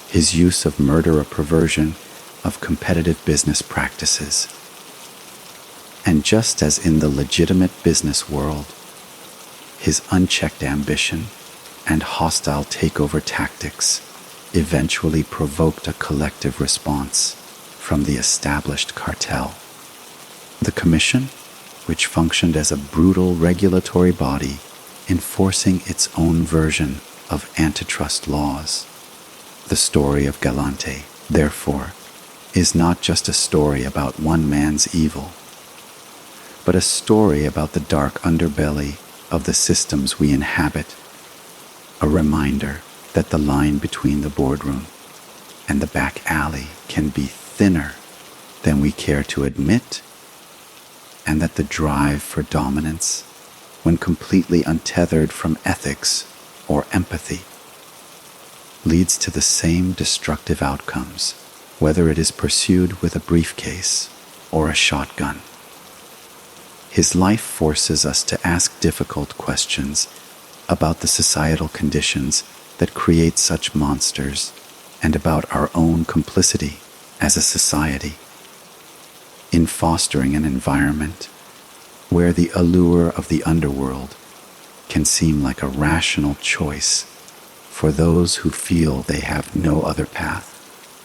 His use of murder a perversion of competitive business practices. And just as in the legitimate business world, his unchecked ambition and hostile takeover tactics eventually provoked a collective response from the established cartel. The Commission, which functioned as a brutal regulatory body enforcing its own version of antitrust laws. The story of Galante, therefore, is not just a story about one man's evil, but a story about the dark underbelly of the systems we inhabit, a reminder that the line between the boardroom and the back alley can be thinner than we care to admit, and that the drive for dominance, when completely untethered from ethics or empathy, leads to the same destructive outcomes, whether it is pursued with a briefcase or a shotgun. His life forces us to ask difficult questions about the societal conditions that create such monsters and about our own complicity as a society in fostering an environment where the allure of the underworld can seem like a rational choice for those who feel they have no other path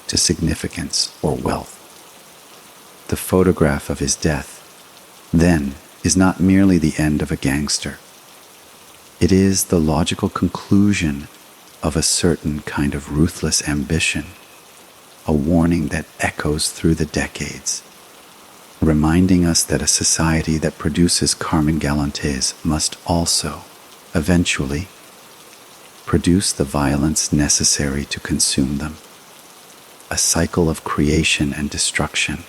to significance or wealth. The photograph of his death, then, is not merely the end of a gangster. It is the logical conclusion of a certain kind of ruthless ambition, a warning that echoes through the decades, reminding us that a society that produces Carmine Galantes must also, eventually, produce the violence necessary to consume them. A cycle of creation and destruction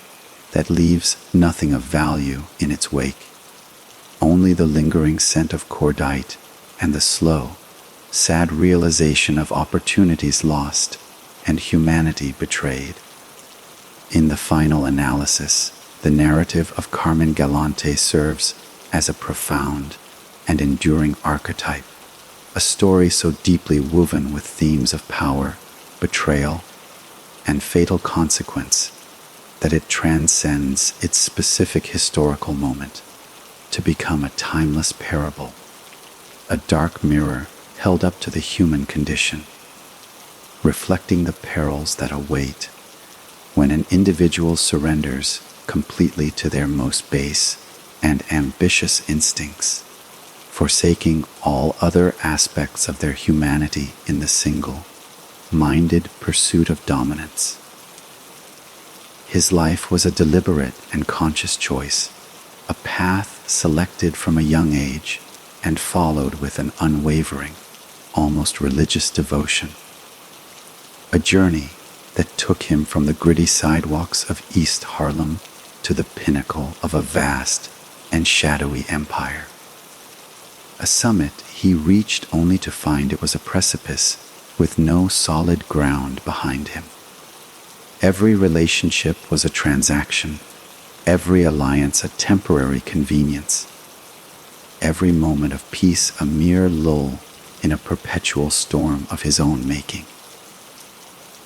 that leaves nothing of value in its wake, only the lingering scent of cordite and the slow, sad realization of opportunities lost and humanity betrayed. In the final analysis, the narrative of Carmine Galante serves as a profound and enduring archetype, a story so deeply woven with themes of power, betrayal, and fatal consequence that it transcends its specific historical moment to become a timeless parable, a dark mirror held up to the human condition, reflecting the perils that await when an individual surrenders completely to their most base and ambitious instincts, forsaking all other aspects of their humanity in the single-minded pursuit of dominance. His life was a deliberate and conscious choice, a path selected from a young age and followed with an unwavering, almost religious devotion. A journey that took him from the gritty sidewalks of East Harlem to the pinnacle of a vast and shadowy empire. A summit he reached only to find it was a precipice with no solid ground behind him. Every relationship was a transaction, every alliance a temporary convenience, every moment of peace a mere lull in a perpetual storm of his own making.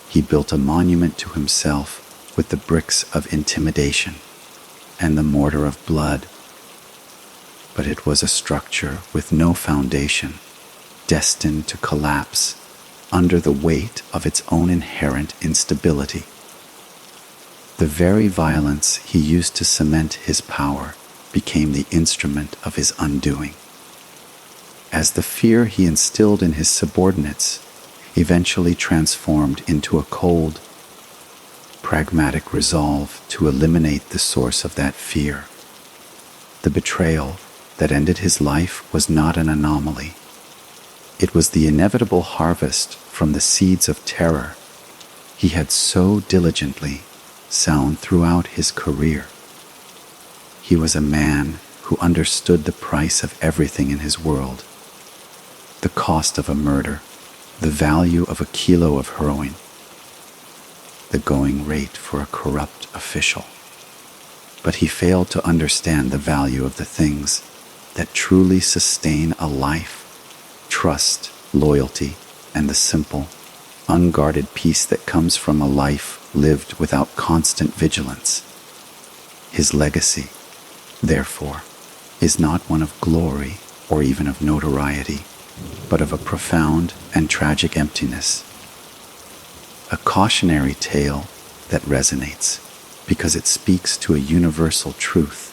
He built a monument to himself with the bricks of intimidation and the mortar of blood, but it was a structure with no foundation, destined to collapse under the weight of its own inherent instability. The very violence he used to cement his power became the instrument of his undoing. As the fear he instilled in his subordinates eventually transformed into a cold, pragmatic resolve to eliminate the source of that fear. The betrayal that ended his life was not an anomaly. It was the inevitable harvest from the seeds of terror he had so diligently sown throughout his career. He was a man who understood the price of everything in his world, the cost of a murder, the value of a kilo of heroin, the going rate for a corrupt official. But he failed to understand the value of the things that truly sustain a life: trust, loyalty, and the simple, unguarded peace that comes from a life lived without constant vigilance. His legacy, therefore, is not one of glory or even of notoriety, but of a profound and tragic emptiness. A cautionary tale that resonates because it speaks to a universal truth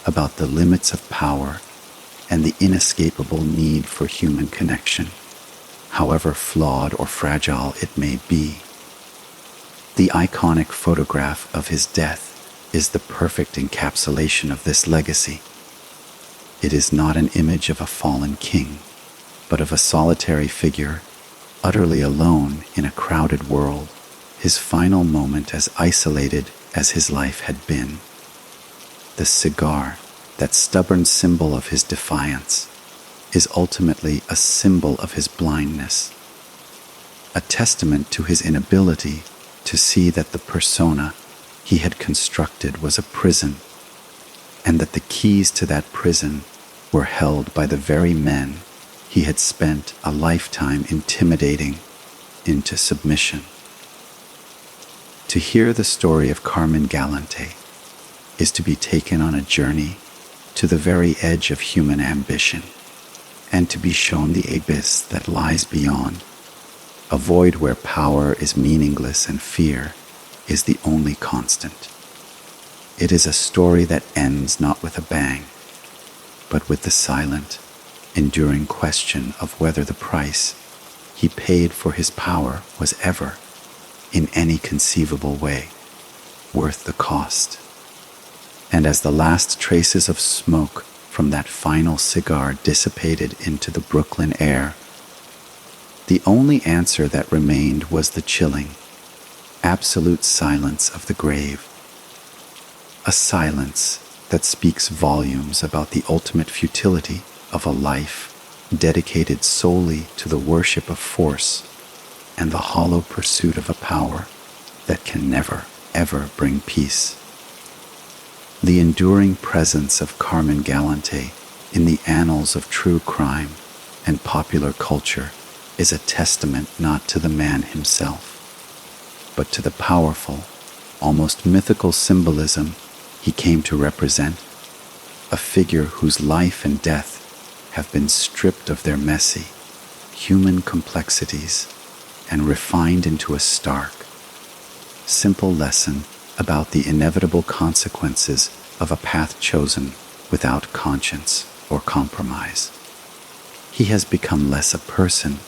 about the limits of power and the inescapable need for human connection, however flawed or fragile it may be. The iconic photograph of his death is the perfect encapsulation of this legacy. It is not an image of a fallen king, but of a solitary figure, utterly alone in a crowded world, his final moment as isolated as his life had been. The cigar, that stubborn symbol of his defiance, is ultimately a symbol of his blindness, a testament to his inability to see that the persona he had constructed was a prison, and that the keys to that prison were held by the very men he had spent a lifetime intimidating into submission. To hear the story of Carmine Galante is to be taken on a journey to the very edge of human ambition, and to be shown the abyss that lies beyond, a void where power is meaningless and fear is the only constant. It is a story that ends not with a bang, but with the silent, enduring question of whether the price he paid for his power was ever, in any conceivable way, worth the cost. And as the last traces of smoke from that final cigar dissipated into the Brooklyn air, the only answer that remained was the chilling, absolute silence of the grave. A silence that speaks volumes about the ultimate futility of a life dedicated solely to the worship of force and the hollow pursuit of a power that can never, ever bring peace. The enduring presence of Carmine Galante in the annals of true crime and popular culture is a testament not to the man himself, but to the powerful, almost mythical symbolism he came to represent, a figure whose life and death have been stripped of their messy, human complexities and refined into a stark, simple lesson about the inevitable consequences of a path chosen without conscience or compromise. He has become less a person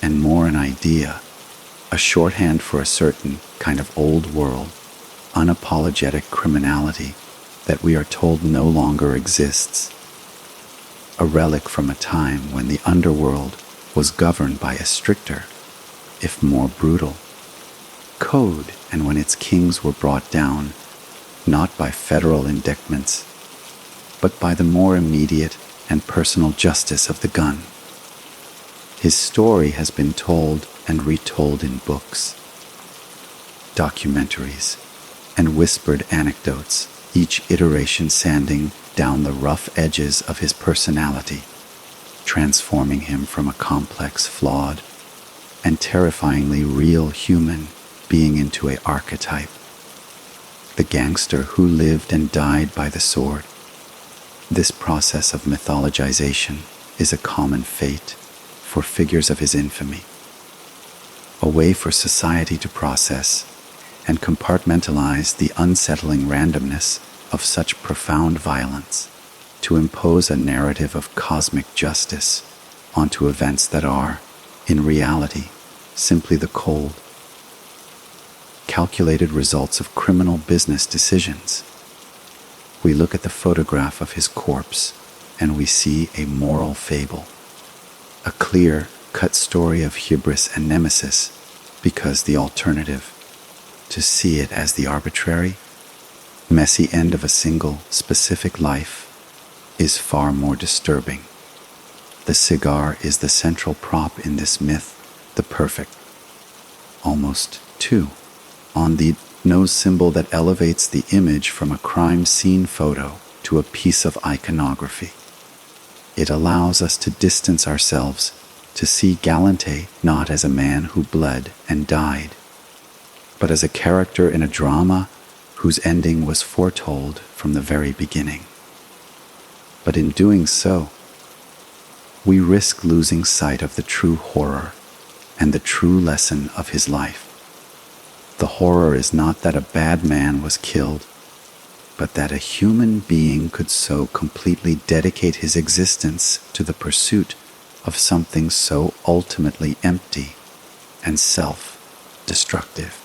and more an idea, a shorthand for a certain kind of old world, unapologetic criminality that we are told no longer exists, a relic from a time when the underworld was governed by a stricter, if more brutal, code, and when its kings were brought down, not by federal indictments, but by the more immediate and personal justice of the gun. His story has been told and retold in books, documentaries, and whispered anecdotes, each iteration sanding down the rough edges of his personality, transforming him from a complex, flawed, and terrifyingly real human being into an archetype, the gangster who lived and died by the sword. This process of mythologization is a common fate for figures of his infamy, a way for society to process and compartmentalize the unsettling randomness of such profound violence, to impose a narrative of cosmic justice onto events that are, in reality, simply the cold, calculated results of criminal business decisions. We look at the photograph of his corpse and we see a moral fable, a clear-cut story of hubris and nemesis, because the alternative, to see it as the arbitrary, messy end of a single, specific life, is far more disturbing. The cigar is the central prop in this myth, the perfect, almost two, on the nose symbol that elevates the image from a crime scene photo to a piece of iconography. It allows us to distance ourselves, to see Galante not as a man who bled and died, but as a character in a drama whose ending was foretold from the very beginning. But in doing so, we risk losing sight of the true horror and the true lesson of his life. The horror is not that a bad man was killed, but that a human being could so completely dedicate his existence to the pursuit of something so ultimately empty and self-destructive.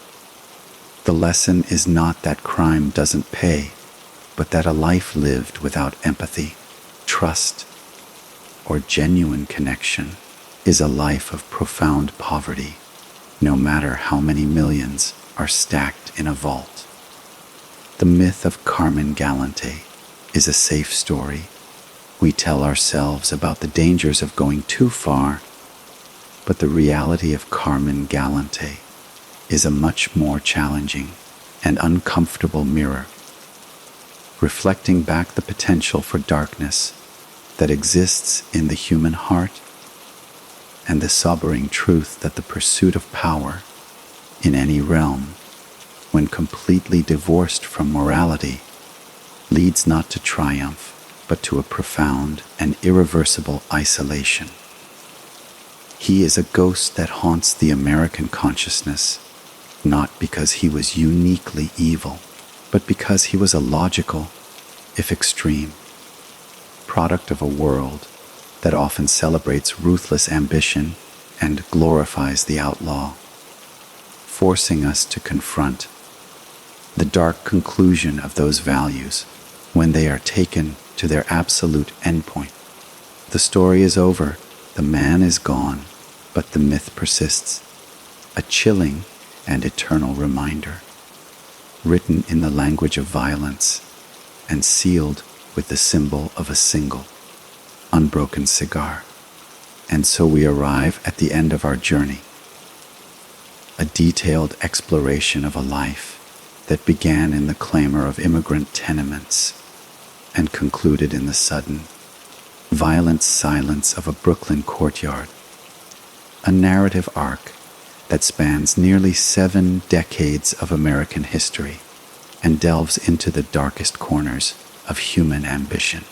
The lesson is not that crime doesn't pay, but that a life lived without empathy, trust, or genuine connection is a life of profound poverty, no matter how many millions are stacked in a vault. The myth of Carmine Galante is a safe story. We tell ourselves about the dangers of going too far, but the reality of Carmine Galante is a much more challenging and uncomfortable mirror, reflecting back the potential for darkness that exists in the human heart and the sobering truth that the pursuit of power in any realm, when completely divorced from morality, leads not to triumph, but to a profound and irreversible isolation. He is a ghost that haunts the American consciousness, not because he was uniquely evil, but because he was a logical, if extreme, product of a world that often celebrates ruthless ambition and glorifies the outlaw, forcing us to confront the dark conclusion of those values when they are taken to their absolute endpoint. The story is over, the man is gone, but the myth persists, a chilling and eternal reminder, written in the language of violence and sealed with the symbol of a single, unbroken cigar. And so we arrive at the end of our journey, a detailed exploration of a life that began in the clamor of immigrant tenements and concluded in the sudden, violent silence of a Brooklyn courtyard, a narrative arc that spans nearly 7 decades of American history and delves into the darkest corners of human ambition.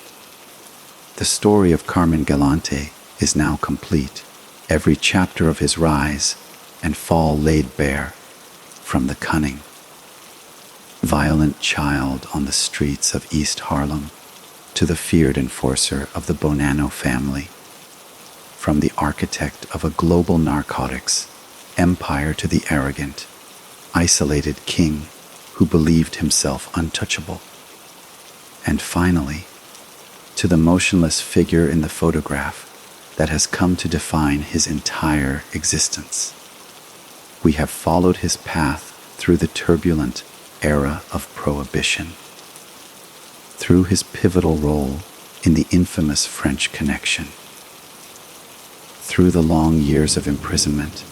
The story of Carmine Galante is now complete, every chapter of his rise and fall laid bare, from the cunning, violent child on the streets of East Harlem to the feared enforcer of the Bonanno family, from the architect of a global narcotics empire to the arrogant, isolated king who believed himself untouchable, and finally, to the motionless figure in the photograph, that has come to define his entire existence. We have followed his path through the turbulent era of Prohibition, through his pivotal role in the infamous French Connection, through the long years of imprisonment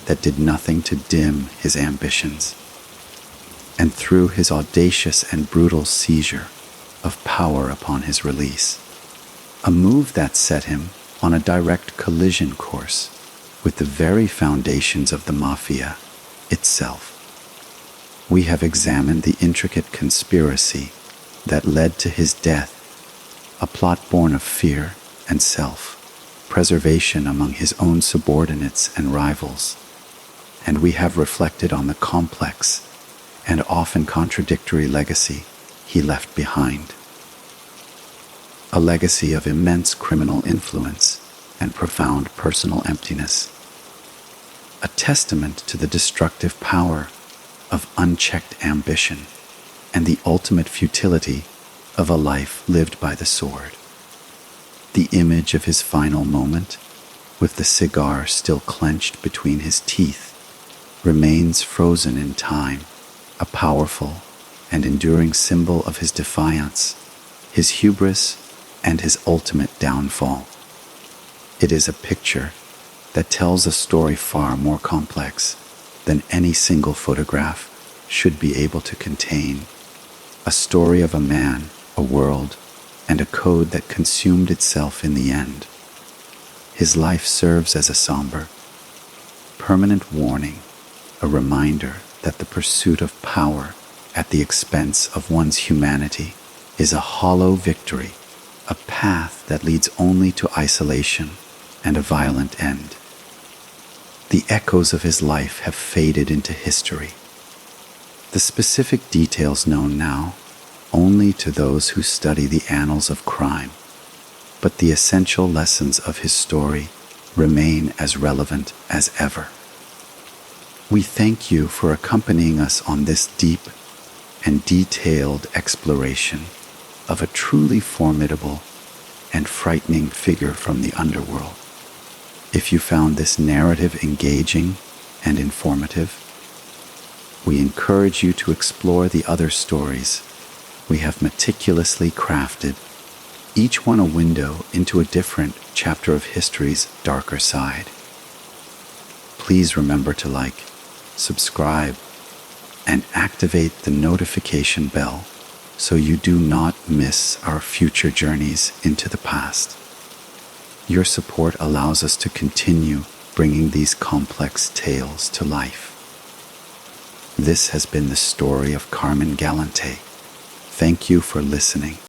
that did nothing to dim his ambitions, and through his audacious and brutal seizure of power upon his release, a move that set him on a direct collision course with the very foundations of the Mafia itself. We have examined the intricate conspiracy that led to his death, a plot born of fear and self-preservation among his own subordinates and rivals, and we have reflected on the complex and often contradictory legacy he left behind. A legacy of immense criminal influence and profound personal emptiness. A testament to the destructive power of unchecked ambition and the ultimate futility of a life lived by the sword. The image of his final moment, with the cigar still clenched between his teeth, remains frozen in time, a powerful and enduring symbol of his defiance, his hubris, and his ultimate downfall. It is a picture that tells a story far more complex than any single photograph should be able to contain. A story of a man, a world, and a code that consumed itself in the end. His life serves as a somber, permanent warning, a reminder that the pursuit of power at the expense of one's humanity is a hollow victory, a path that leads only to isolation and a violent end. The echoes of his life have faded into history. The specific details known now only to those who study the annals of crime, but the essential lessons of his story remain as relevant as ever. We thank you for accompanying us on this deep and detailed exploration of a truly formidable and frightening figure from the underworld. If you found this narrative engaging and informative, we encourage you to explore the other stories we have meticulously crafted, each one a window into a different chapter of history's darker side. Please remember to like, subscribe, and activate the notification bell so you do not miss our future journeys into the past. Your support allows us to continue bringing these complex tales to life. This has been the story of Carmine Galante. Thank you for listening.